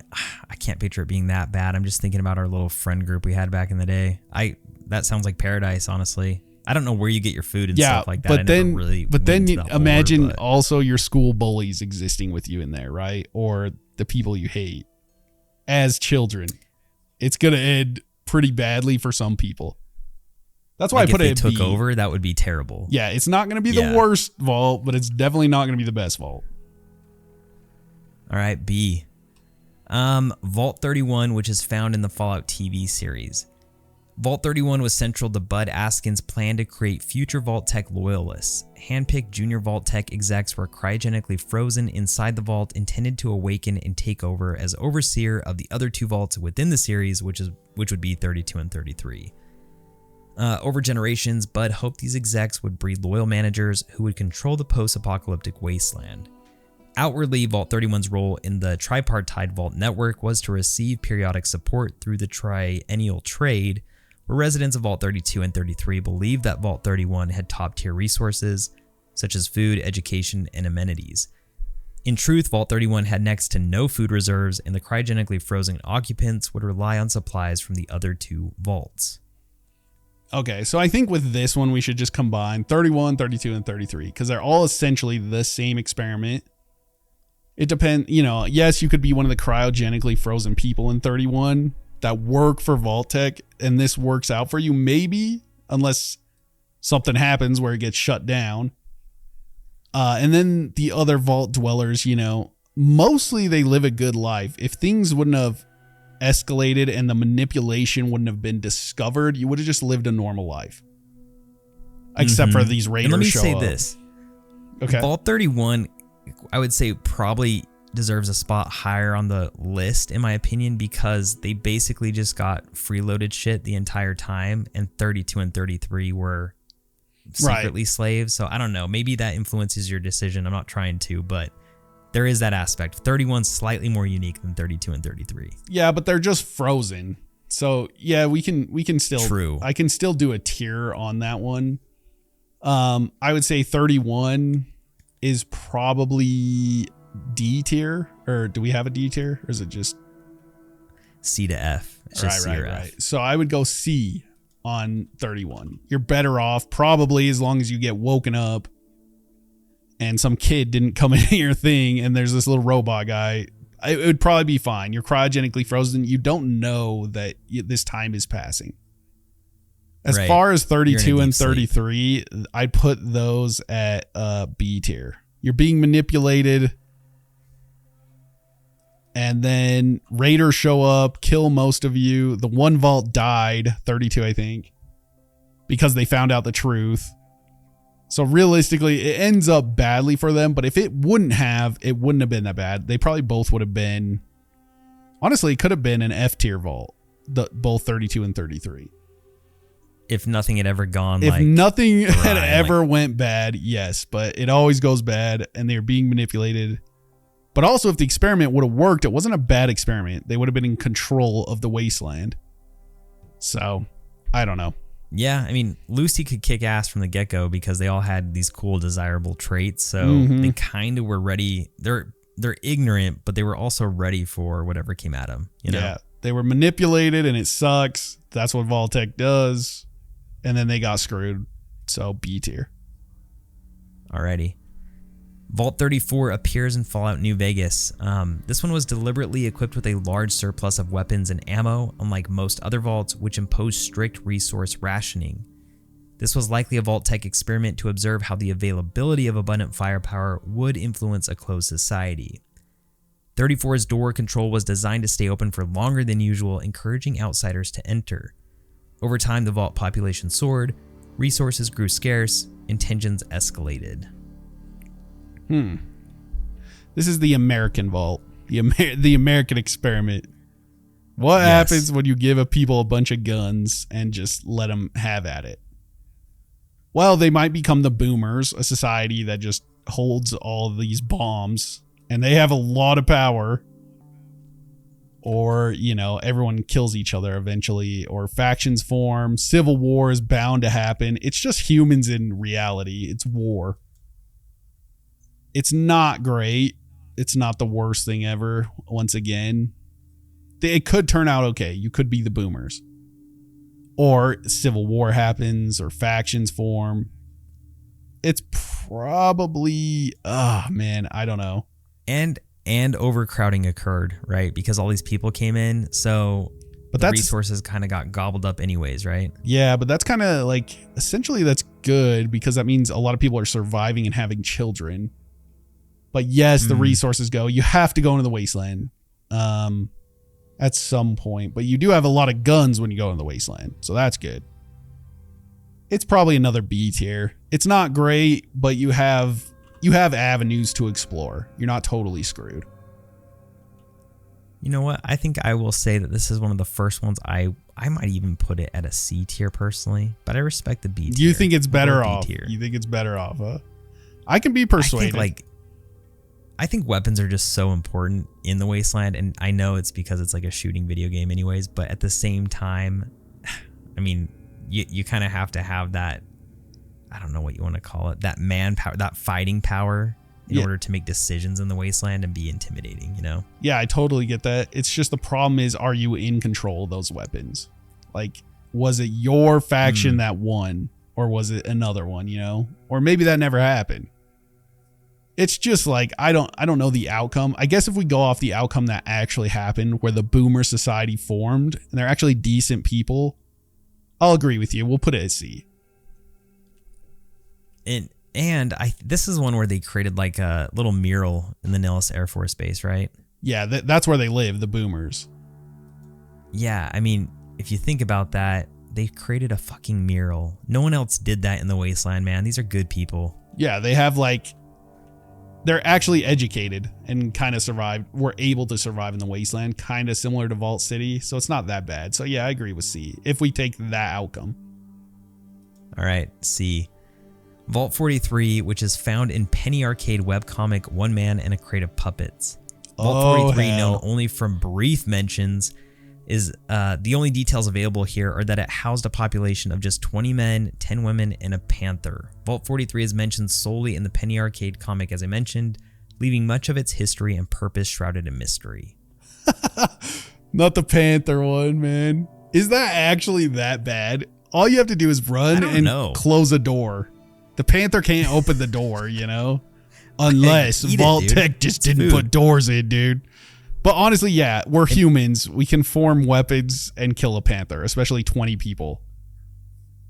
I can't picture it being that bad. I'm just thinking about our little friend group we had back in the day. That sounds like paradise, honestly. I don't know where you get your food and stuff like that. But then imagine also your school bullies existing with you in there, right? Or the people you hate as children. It's going to end pretty badly for some people. That's why I put it if they took over, that would be terrible. Yeah, it's not going to be the worst vault, but it's definitely not going to be the best vault. All right, B. Vault 31, which is found in the Fallout TV series. Vault 31 was central to Bud Askin's plan to create future Vault Tech loyalists. Handpicked junior Vault Tech execs were cryogenically frozen inside the vault, intended to awaken and take over as overseer of the other two vaults within the series, which would be 32 and 33. Over generations, Bud hoped these execs would breed loyal managers who would control the post-apocalyptic wasteland. Outwardly, Vault 31's role in the tripartite vault network was to receive periodic support through the triennial trade, where residents of Vault 32 and 33 believed that Vault 31 had top-tier resources, such as food, education, and amenities. In truth, Vault 31 had next to no food reserves, and the cryogenically frozen occupants would rely on supplies from the other two vaults. Okay, so I think with this one, we should just combine 31, 32, and 33, because they're all essentially the same experiment. It depends, yes, you could be one of the cryogenically frozen people in 31 that work for Vault-Tec, and this works out for you, maybe, unless something happens where it gets shut down. And then the other vault dwellers, mostly they live a good life. If things wouldn't have escalated and the manipulation wouldn't have been discovered, you would have just lived a normal life. Except for these raiders. And let me show say up. this. Okay. Vault 31, I would say, probably deserves a spot higher on the list, in my opinion, because they basically just got freeloaded shit the entire time, and 32 and 33 were secretly slaves. So I don't know. Maybe that influences your decision. I'm not trying to, but there is that aspect. 31's slightly more unique than 32 and 33. Yeah, but they're just frozen. So yeah, we can still. True. I can still do a tier on that one. I would say 31 is probably D tier, or do we have a D tier, or is it just C to F? It's just C or F. Right. So I would go C on 31. You're better off probably as long as you get woken up and some kid didn't come into your thing and there's this little robot guy. It would probably be fine. You're cryogenically frozen. You don't know that this time is passing. As far as 32 and 33, I'd put those at B tier. You're being manipulated. And then raiders show up, kill most of you. The one vault died, 32, I think, because they found out the truth. So realistically, it ends up badly for them. But if it wouldn't have been that bad. They probably both would have been. Honestly, it could have been an F tier vault, both 32 and 33. If nothing had ever gone if nothing had ever went bad, yes. But it always goes bad, and they're being manipulated. But also, if the experiment would have worked, it wasn't a bad experiment. They would have been in control of the wasteland. So, I don't know. Yeah, I mean, Lucy could kick ass from the get-go because they all had these cool, desirable traits. So they kind of were ready. They're ignorant, but they were also ready for whatever came at them. Yeah, they were manipulated, and it sucks. That's what Vault-Tec does. And then they got screwed. So, B tier. Alrighty. Vault 34 appears in Fallout New Vegas. This one was deliberately equipped with a large surplus of weapons and ammo, unlike most other vaults, which impose strict resource rationing. This was likely a Vault-Tec experiment to observe how the availability of abundant firepower would influence a closed society. 34's door control was designed to stay open for longer than usual, encouraging outsiders to enter. Over time, the vault population soared, resources grew scarce, and tensions escalated. This is the American vault, the American experiment. What happens when you give people a bunch of guns and just let them have at it? Well, they might become the boomers, a society that just holds all of these bombs, and they have a lot of power. Or, everyone kills each other eventually, or factions form, civil war is bound to happen. It's just humans in reality. It's war. It's not great. It's not the worst thing ever. Once again, it could turn out okay. You could be the boomers, or civil war happens, or factions form. It's probably, I don't know. And overcrowding occurred, right? Because all these people came in, so the resources kind of got gobbled up anyways, right? Yeah, but that's kind of like, essentially that's good because that means a lot of people are surviving and having children. But yes, the resources go. You have to go into the wasteland at some point. But you do have a lot of guns when you go into the wasteland. So that's good. It's probably another B tier. It's not great, but you have avenues to explore. You're not totally screwed. You know what? I think I will say that this is one of the first ones I might even put it at a C tier personally, but I respect the B tier. You think it's better off? You think it's better off, huh? I can be persuaded. I think weapons are just so important in the wasteland, and I know it's because it's like a shooting video game anyways, but at the same time, I mean, you kind of have to have that, I don't know what you want to call it, that manpower, that fighting power in order to make decisions in the wasteland and be intimidating, you know? Yeah, I totally get that. It's just the problem is, are you in control of those weapons? Like, was it your faction that won, or was it another one, you know? Or maybe that never happened. It's just like, I don't know the outcome. I guess if we go off the outcome that actually happened, where the Boomer Society formed, and they're actually decent people, I'll agree with you. We'll put it at C. And this is one where they created like a little mural in the Nellis Air Force Base, right? Yeah, that's where they live, the Boomers. Yeah, I mean, if you think about that, they created a fucking mural. No one else did that in the wasteland, man. These are good people. Yeah, they have like, they're actually educated and kind of survived, were able to survive in the wasteland, kind of similar to Vault City. So it's not that bad. So yeah, I agree with C, if we take that outcome. All right, C. Vault 43, which is found in Penny Arcade webcomic One Man and a Crate of Puppets. Vault 43, known only from brief mentions, is the only details available here are that it housed a population of just 20 men, 10 women, and a panther. Vault 43 is mentioned solely in the Penny Arcade comic, as I mentioned, leaving much of its history and purpose shrouded in mystery. Not the panther one, man. Is that actually that bad? All you have to do is run and close a door. The panther can't open the door, you know? Unless Vault Tech just didn't put doors in, dude. But honestly, yeah, we're humans. We can form weapons and kill a panther, especially 20 people.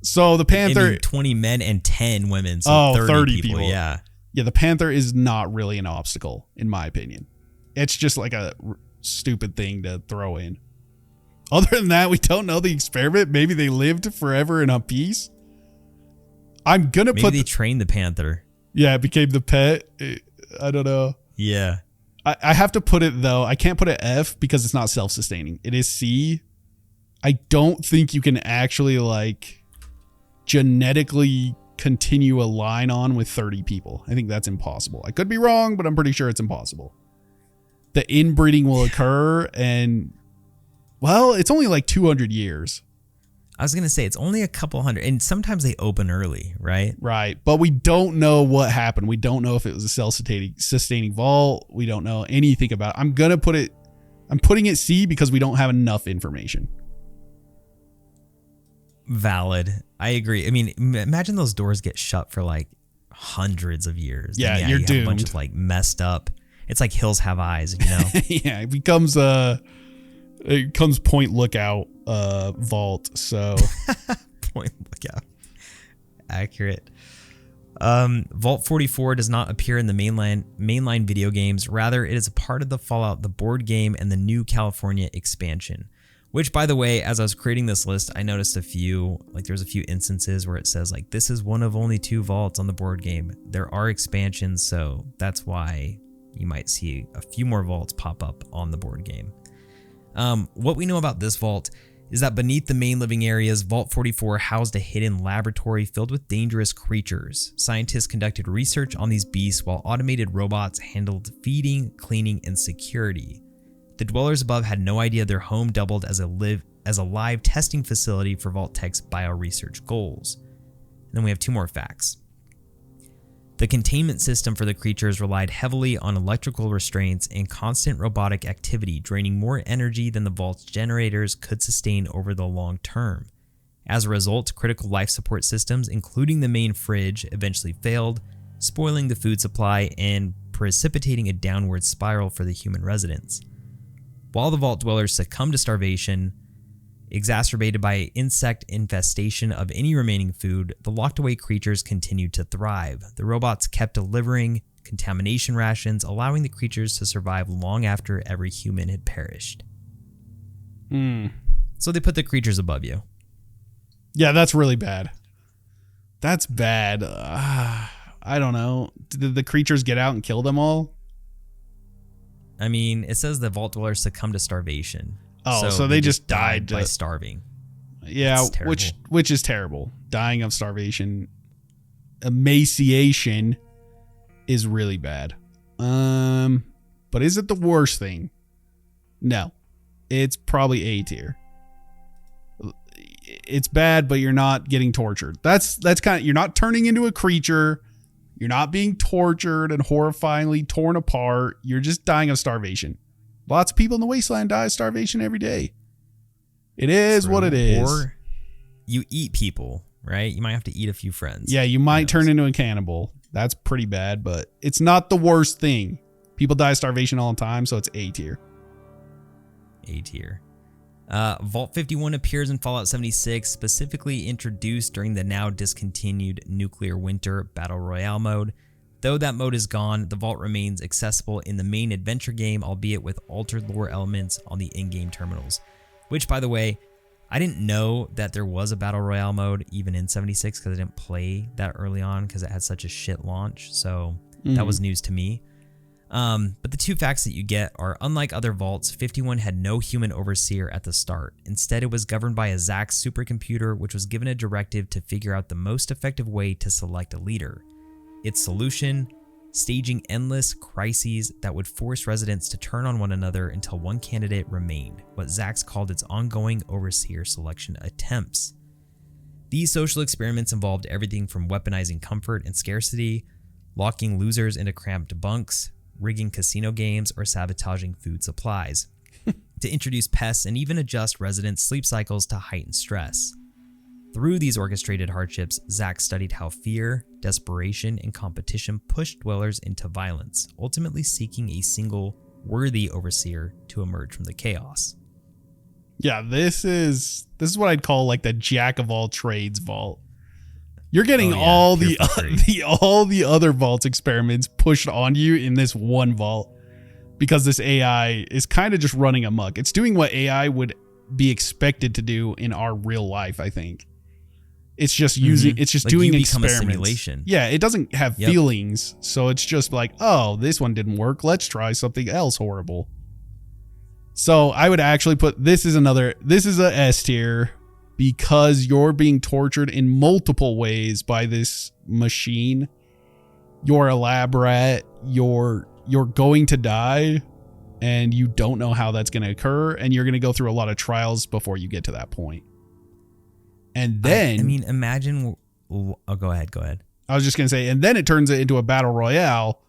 So the panther... I mean, 20 men and 10 women, so 30 people, yeah. Yeah, the panther is not really an obstacle, in my opinion. It's just like a stupid thing to throw in. Other than that, we don't know the experiment. Maybe they lived forever in a peace. I'm going to put... Maybe they trained the panther. Yeah, it became the pet. I don't know. Yeah. I have to put it, though. I can't put it F because it's not self-sustaining. It is C. I don't think you can actually, like, genetically continue a line on with 30 people. I think that's impossible. I could be wrong, but I'm pretty sure it's impossible. The inbreeding will occur, and, well, it's only like 200 years. I was going to say, it's only a couple hundred, and sometimes they open early, right? Right, but we don't know what happened. We don't know if it was a self-sustaining vault. We don't know anything about it. I'm putting it C because we don't have enough information. Valid. I agree. I mean, imagine those doors get shut for like hundreds of years. Yeah, you're doomed. A bunch of like messed up. It's like Hills Have Eyes, you know? Yeah, it becomes Point Lookout vault. So Point Lookout. Accurate. Vault 44 does not appear in the mainline video games. Rather, it is a part of the Fallout, the board game, and the New California expansion. Which, by the way, as I was creating this list, I noticed there's a few instances where it says like, this is one of only 2 vaults on the board game. There are expansions, so that's why you might see a few more vaults pop up on the board game. What we know about this vault is that beneath the main living areas, Vault 44 housed a hidden laboratory filled with dangerous creatures. Scientists conducted research on these beasts while automated robots handled feeding, cleaning, and security. The dwellers above had no idea their home doubled as a live testing facility for Vault Tech's bioresearch goals. And then we have 2 more facts. The containment system for the creatures relied heavily on electrical restraints and constant robotic activity, draining more energy than the vault's generators could sustain over the long term. As a result, critical life support systems, including the main fridge, eventually failed, spoiling the food supply and precipitating a downward spiral for the human residents. While the vault dwellers succumbed to starvation, exacerbated by insect infestation of any remaining food, the locked-away creatures continued to thrive. The robots kept delivering contamination rations, allowing the creatures to survive long after every human had perished. So they put the creatures above you. Yeah, that's really bad. That's bad. I don't know. Did the creatures get out and kill them all? I mean, it says the vault dwellers succumbed to starvation. Oh, so they just died by starving. Yeah, which is terrible. Dying of starvation. Emaciation is really bad. But is it the worst thing? No. It's probably A tier. it's bad, but you're not getting tortured. That's kind of, you're not turning into a creature. You're not being tortured and horrifyingly torn apart. You're just dying of starvation. Lots of people in the wasteland die of starvation every day. It is what it is. Or you eat people, right? You might have to eat a few friends. Yeah, you might turn into a cannibal. That's pretty bad, but it's not the worst thing. People die of starvation all the time, so it's A tier. A tier. Vault 51 appears in Fallout 76, specifically introduced during the now discontinued Nuclear Winter Battle Royale mode. Though that mode is gone, the vault remains accessible in the main adventure game, albeit with altered lore elements on the in-game terminals. Which, by the way, I didn't know that there was a Battle Royale mode even in 76 because I didn't play that early on because it had such a shit launch. So that was news to me. But the two facts that you get are, unlike other vaults, 51 had no human overseer at the start. Instead, it was governed by a Zax supercomputer, which was given a directive to figure out the most effective way to select a leader. Its solution: staging endless crises that would force residents to turn on one another until one candidate remained, what Zax called its ongoing overseer selection attempts. These social experiments involved everything from weaponizing comfort and scarcity, locking losers into cramped bunks, rigging casino games, or sabotaging food supplies, to introduce pests and even adjust residents' sleep cycles to heighten stress. Through these orchestrated hardships, Zax studied how fear, desperation, and competition pushed dwellers into violence, ultimately seeking a single, worthy overseer to emerge from the chaos. Yeah, this is what I'd call like the jack of all trades vault. You're getting all the other vault experiments pushed on you in this one vault because this AI is kind of just running amok. It's doing what AI would be expected to do in our real life, I think. It's just using, it's just like doing experiments. A simulation. Yeah, it doesn't have feelings, so it's just like, oh, this one didn't work. Let's try something else horrible. So I would actually put this is a S tier because you're being tortured in multiple ways by this machine. You're a lab rat. You're going to die, and you don't know how that's going to occur, and you're going to go through a lot of trials before you get to that point. And then, I mean, imagine. Oh, go ahead. I was just going to say, and then it turns it into a battle royale,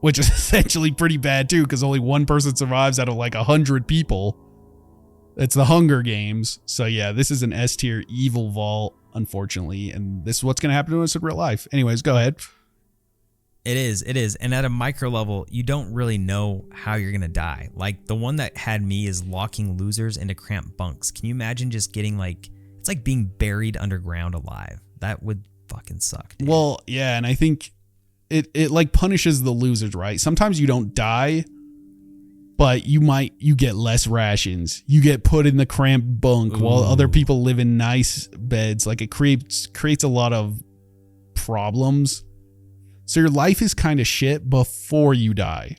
which is essentially pretty bad too, because only one person survives out of like 100 people. It's the Hunger Games. So yeah, this is an S tier evil vault, unfortunately, and this is what's going to happen to us in real life. Anyways, go ahead. It is. And at a micro level, you don't really know how you're going to die. Like the one that had me is locking losers into cramped bunks. Can you imagine just getting like, it's like being buried underground alive. That would fucking suck, dude. Well, yeah, and I think it like punishes the losers, right? Sometimes you don't die, but you get less rations. You get put in the cramped bunk while other people live in nice beds. Like it creates a lot of problems. So your life is kind of shit before you die.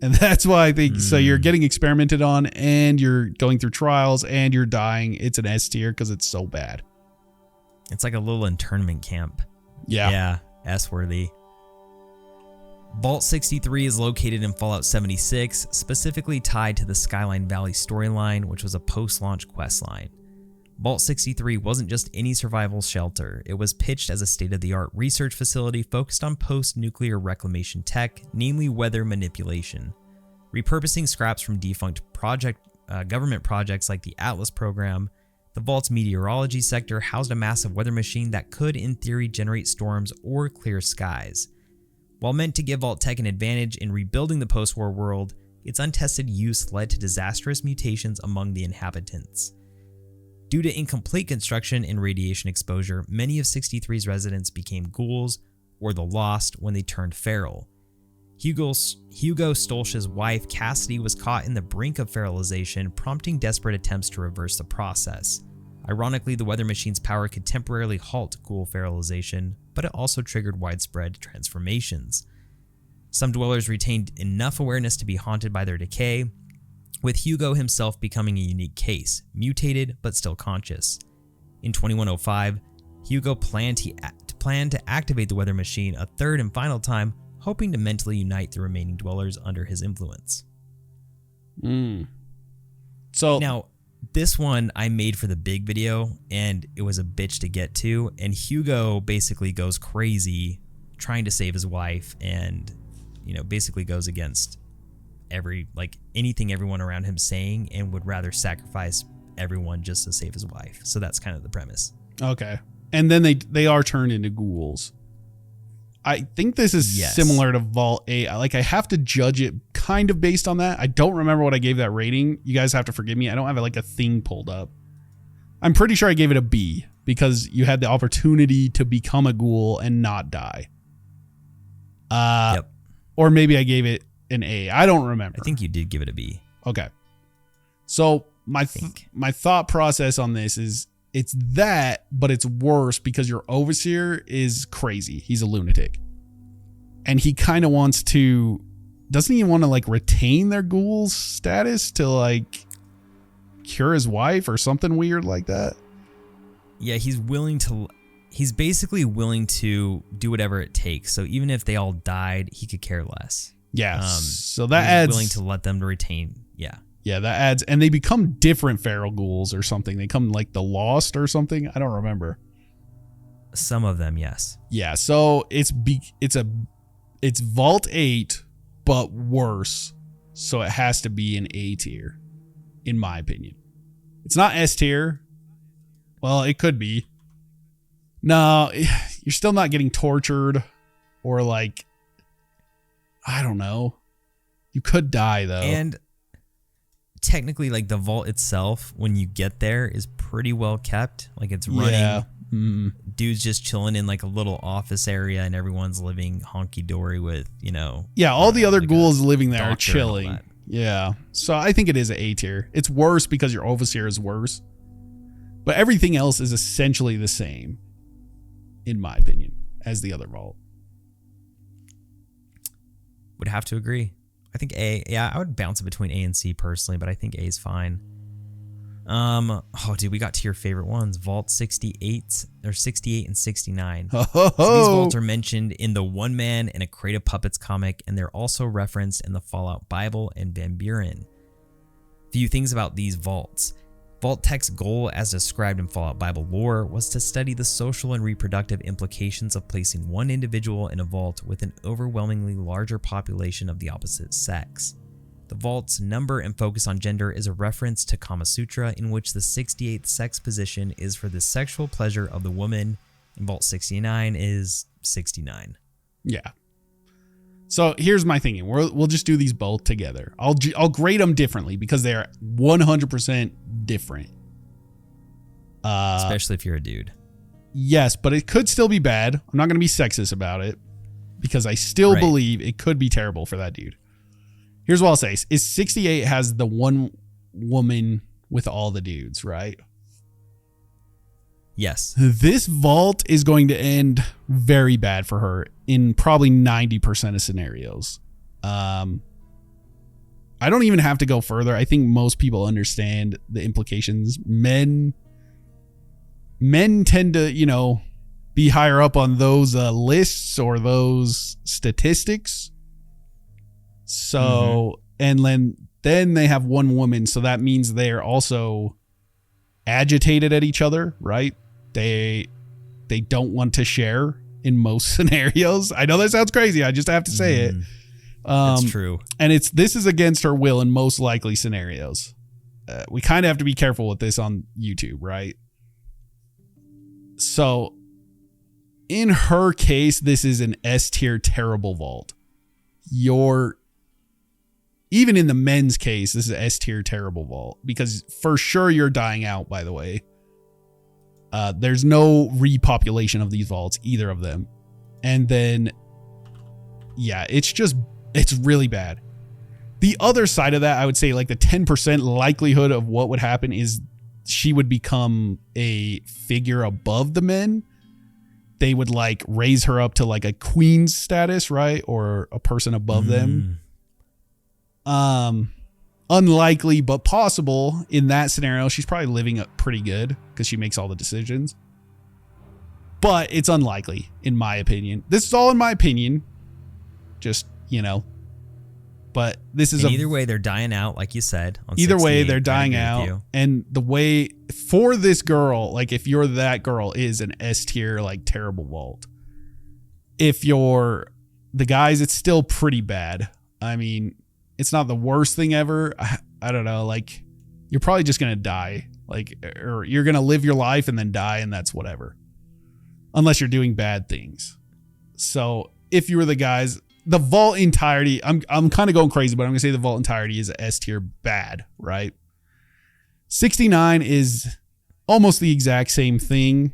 And that's why I think, so you're getting experimented on and you're going through trials and you're dying. It's an S tier because it's so bad. It's like a little internment camp. Yeah. S-worthy. Vault 63 is located in Fallout 76, specifically tied to the Skyline Valley storyline, which was a post-launch questline. Vault 63 wasn't just any survival shelter. It was pitched as a state-of-the-art research facility focused on post-nuclear reclamation tech, namely weather manipulation. Repurposing scraps from defunct government projects like the Atlas program, the Vault's meteorology sector housed a massive weather machine that could, in theory, generate storms or clear skies. While meant to give Vault Tech an advantage in rebuilding the post-war world, its untested use led to disastrous mutations among the inhabitants. Due to incomplete construction and radiation exposure, many of 63's residents became ghouls or the Lost when they turned feral. Hugo Stolz's wife, Cassidy, was caught in the brink of feralization, prompting desperate attempts to reverse the process. Ironically, the weather machine's power could temporarily halt ghoul feralization, but it also triggered widespread transformations. Some dwellers retained enough awareness to be haunted by their decay, with Hugo himself becoming a unique case, mutated but still conscious. In 2105, Hugo planned to activate the weather machine a third and final time, hoping to mentally unite the remaining dwellers under his influence. So now, This one I made for the big video, and it was a bitch to get to. And Hugo basically goes crazy trying to save his wife, and basically goes against anything everyone around him saying, and would rather sacrifice everyone just to save his wife. So that's kind of the premise. Okay. And then they are turned into ghouls. I think this is similar to Vault 8. Like, I have to judge it kind of based on that. I don't remember what I gave that rating. You guys have to forgive me. I don't have a thing pulled up. I'm pretty sure I gave it a B because you had the opportunity to become a ghoul and not die. Yep. Or maybe I gave it an A. I don't remember. I think you did give it a B. Okay. So my thought process on this is it's that, but it's worse because your overseer is crazy. He's a lunatic. And he kind of wants to, doesn't he want to retain their ghoul's status to cure his wife or something weird like that? Yeah, he's basically willing to do whatever it takes. So even if they all died, he could care less. Yeah. So that adds, willing to let them retain. Yeah. Yeah, that adds, and they become different feral ghouls or something. They come the Lost or something. I don't remember. Some of them, yes. Yeah, so it's Vault 8, but worse. So it has to be an A tier, in my opinion. It's not S tier. Well, it could be. No, you're still not getting tortured or I don't know. You could die though. And technically, the vault itself, when you get there, is pretty well kept. It's running. Yeah. Dude's just chilling in a little office area, and everyone's living honky dory with Yeah, all the other ghouls living there are chilling. Yeah. So I think it is an A tier. It's worse because your overseer is worse, but everything else is essentially the same, in my opinion, as the other vault. Would have to agree. I think A. Yeah, I would bounce it between A and C personally, but I think A is fine. Oh, dude, we got to your favorite ones. Vault 68 or 68 and 69. So these vaults are mentioned in the One Man and a Crate of Puppets comic, and they're also referenced in the Fallout Bible and Van Buren. Few things about these vaults. Vault Tech's goal, as described in Fallout Bible lore, was to study the social and reproductive implications of placing one individual in a vault with an overwhelmingly larger population of the opposite sex. The vault's number and focus on gender is a reference to Kama Sutra, in which the 68th sex position is for the sexual pleasure of the woman, and Vault 69 is 69. Yeah. So here's my thinking. We'll just do these both together. I'll grade them differently because they are 100% different. Especially if you're a dude. Yes, but it could still be bad. I'm not going to be sexist about it because I still believe it could be terrible for that dude. Here's what I'll say. Is 68 has the one woman with all the dudes, right? Yes. This vault is going to end very bad for her in probably 90% of scenarios. I don't even have to go further. I think most people understand the implications. Men tend to, be higher up on those lists or those statistics. So, and then they have one woman. So that means they're also agitated at each other, right? They don't want to share in most scenarios. I know that sounds crazy. I just have to say it. That's true. And this is against her will in most likely scenarios. We kind of have to be careful with this on YouTube, right? So in her case, this is an S tier terrible vault. Even in the men's case, this is an S tier terrible vault because for sure you're dying out, by the way. There's no repopulation of these vaults, either of them. And then, yeah, it's really bad. The other side of that, I would say the 10% likelihood of what would happen is she would become a figure above the men. They would raise her up to a queen's status, right? Or a person above them. Unlikely, but possible in that scenario. She's probably living up pretty good because she makes all the decisions. But it's unlikely, in my opinion. This is all in my opinion. Just, But this is and either way, they're dying out, like you said. On either way, 68. they're dying out. And the way for this girl, like if you're that girl, is an S tier, like terrible vault. If you're the guys, it's still pretty bad. I mean, it's not the worst thing ever. I don't know. Like you're probably just going to die, like, or you're going to live your life and then die. And that's whatever, unless you're doing bad things. So if you were the guys, the vault entirety, I'm kind of going crazy, but I'm gonna say the vault entirety is a S tier bad, right? 69 is almost the exact same thing.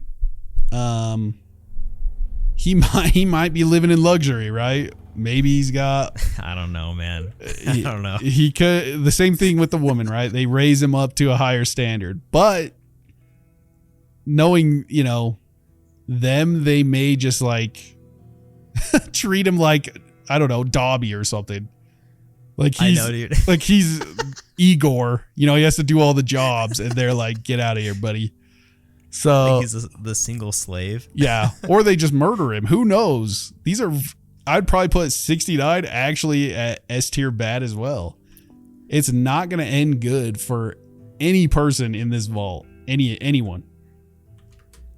He might be living in luxury, right? Maybe he's got. I don't know, man. I don't know. He could. The same thing with the woman, right? They raise him up to a higher standard, but knowing them, they may just like treat him like, I don't know, Dobby or something. Like he's, I know, dude. Like he's Igor. He has to do all the jobs, and they're like, "Get out of here, buddy." So he's the single slave. Yeah, or they just murder him. Who knows? These are. I'd probably put 69 actually at S tier bad as well. It's not going to end good for any person in this vault. Anyone.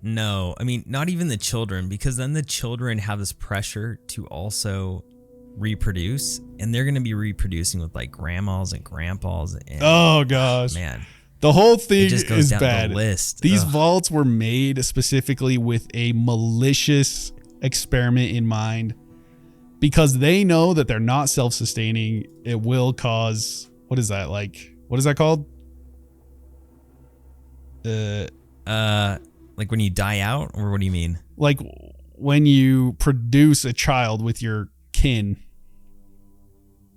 No, I mean, not even the children, because then the children have this pressure to also reproduce, and they're going to be reproducing with like grandmas and grandpas. And, oh gosh, man, the whole thing just goes is down bad. The list. These vaults were made specifically with a malicious experiment in mind, because they know that they're not self-sustaining. It will cause, what is that called? Like when you die out, or what do you mean? Like when you produce a child with your kin.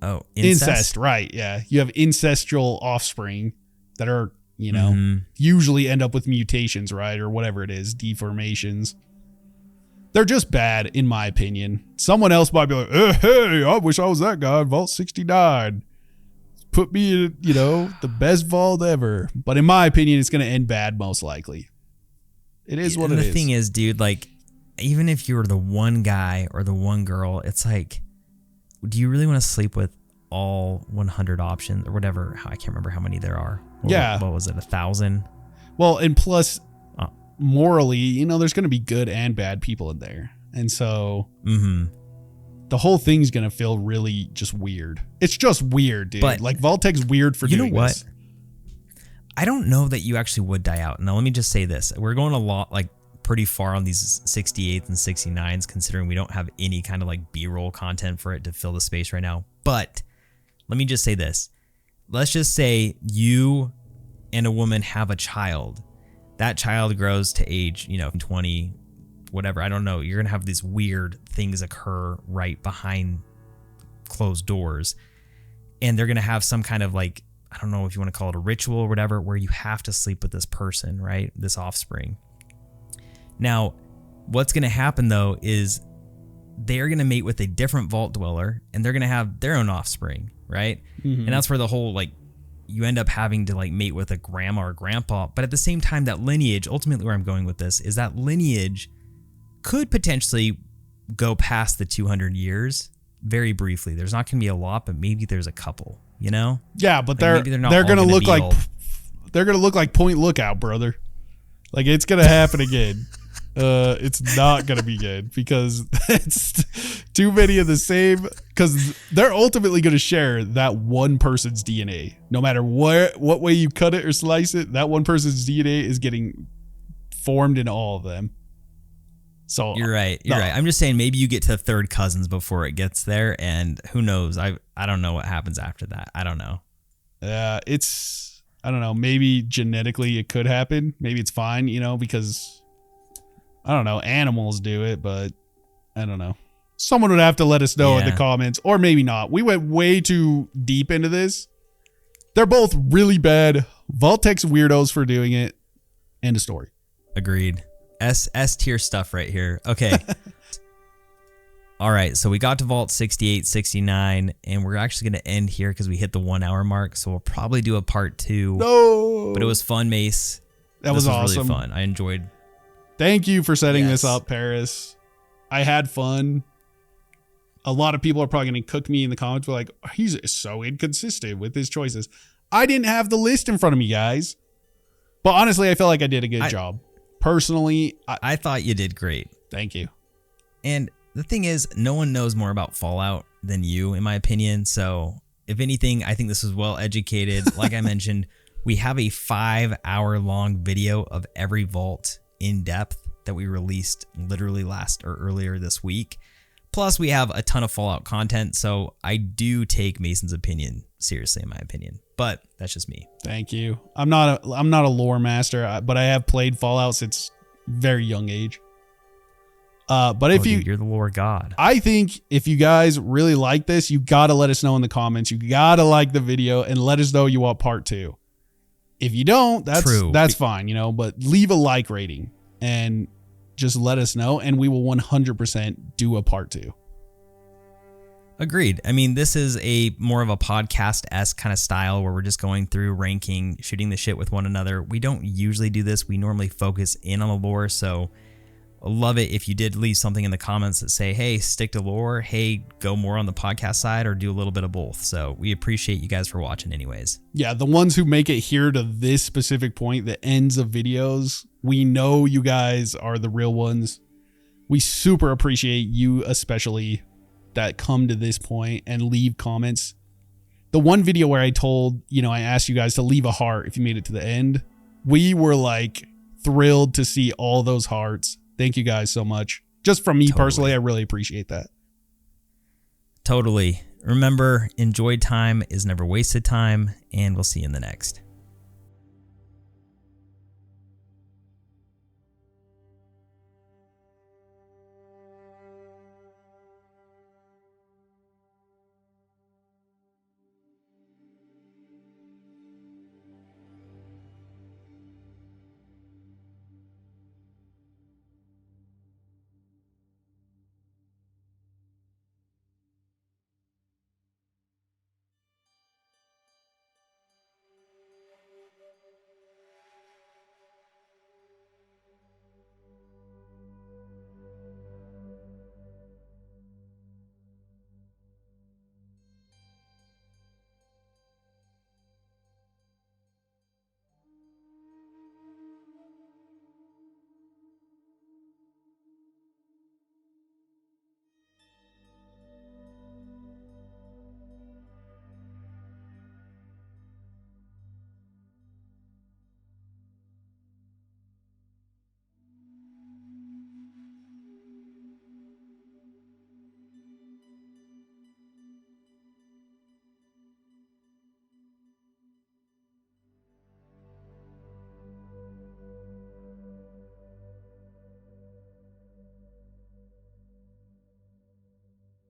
Oh, incest, right? Yeah, you have incestual offspring that are, usually end up with mutations, right, or whatever it is, deformations. They're just bad, in my opinion. Someone else might be like, "Hey, I wish I was that guy. Vault 69. Put me in, the best vault ever." But in my opinion, it's going to end bad, most likely. It is what it is. The thing is, dude, like, even if you were the one guy or the one girl, it's like, do you really want to sleep with all 100 options or whatever? I can't remember how many there are. Yeah. What was it? 1,000? Well, and plus, morally, there's going to be good and bad people in there. And so the whole thing's going to feel really just weird. It's just weird, dude. But like, Vault-Tec's weird for doing this. I don't know that you actually would die out. Now, let me just say this. We're going a lot, like, pretty far on these 68s and 69s, considering we don't have any kind of like B-roll content for it to fill the space right now. But let me just say this. Let's just say you and a woman have a child. That child grows to age, 20, whatever. I don't know. You're going to have these weird things occur right behind closed doors. And they're going to have some kind of like, I don't know if you want to call it a ritual or whatever, where you have to sleep with this person, right? This offspring. Now, what's going to happen though is they're going to mate with a different vault dweller, and they're going to have their own offspring, right? Mm-hmm. And that's where the whole, like, you end up having to like mate with a grandma or grandpa. But at the same time, that lineage, ultimately where I'm going with this, is that lineage could potentially go past the 200 years very briefly. There's not going to be a lot, but maybe there's a couple, Yeah, but like they're going to look like they're going to look like Point Lookout, brother. Like, it's going to happen again. It's not going to be good because it's too many of the same, because they're ultimately going to share that one person's DNA. No matter what way you cut it or slice it, that one person's DNA is getting formed in all of them. So you're right. You're right. I'm just saying maybe you get to third cousins before it gets there, and who knows? I don't know what happens after that. I don't know. I don't know. Maybe genetically it could happen. Maybe it's fine, because I don't know. Animals do it, but I don't know. Someone would have to let us know in the comments, or maybe not. We went way too deep into this. They're both really bad. Vault-Tec's weirdos for doing it. End of story. Agreed. S tier stuff right here. Okay. All right. So we got to Vault 68, 69, and we're actually going to end here because we hit the 1 hour mark. So we'll probably do a part 2. No. But it was fun, Mace. That was awesome. Really fun. I enjoyed. Thank you for setting this up, Paris. I had fun. A lot of people are probably going to cook me in the comments. We're like, he's so inconsistent with his choices. I didn't have the list in front of me, guys. But honestly, I felt like I did a good job. Personally, I thought you did great. Thank you. And the thing is, no one knows more about Fallout than you, in my opinion. So if anything, I think this is well educated. Like I mentioned, we have a 5-hour-long video of every vault in depth that we released literally earlier this week. Plus, we have a ton of Fallout content, so I do take Mason's opinion seriously, in my opinion. But that's just me. Thank you. I'm not a lore master, but I have played Fallout since very young age. But if you're the lore god. I think if you guys really like this, you gotta let us know in the comments. You gotta like the video and let us know you want part 2. If you don't, that's fine, you know. But leave a like rating and just let us know, and we will 100% do a part 2. Agreed. I mean, this is a more of a podcast-esque kind of style where we're just going through ranking, shooting the shit with one another. We don't usually do this. We normally focus in on the lore, so I love it if you did leave something in the comments that say, hey, stick to lore, hey, go more on the podcast side, or do a little bit of both. So we appreciate you guys for watching anyways. Yeah, the ones who make it here to this specific point, the ends of videos, we know you guys are the real ones. We super appreciate you, especially that come to this point and leave comments. The one video where I I asked you guys to leave a heart if you made it to the end, we were like thrilled to see all those hearts. Thank you guys so much. Just from me personally, I really appreciate that. Totally. Remember, enjoyed time is never wasted time, and we'll see you in the next.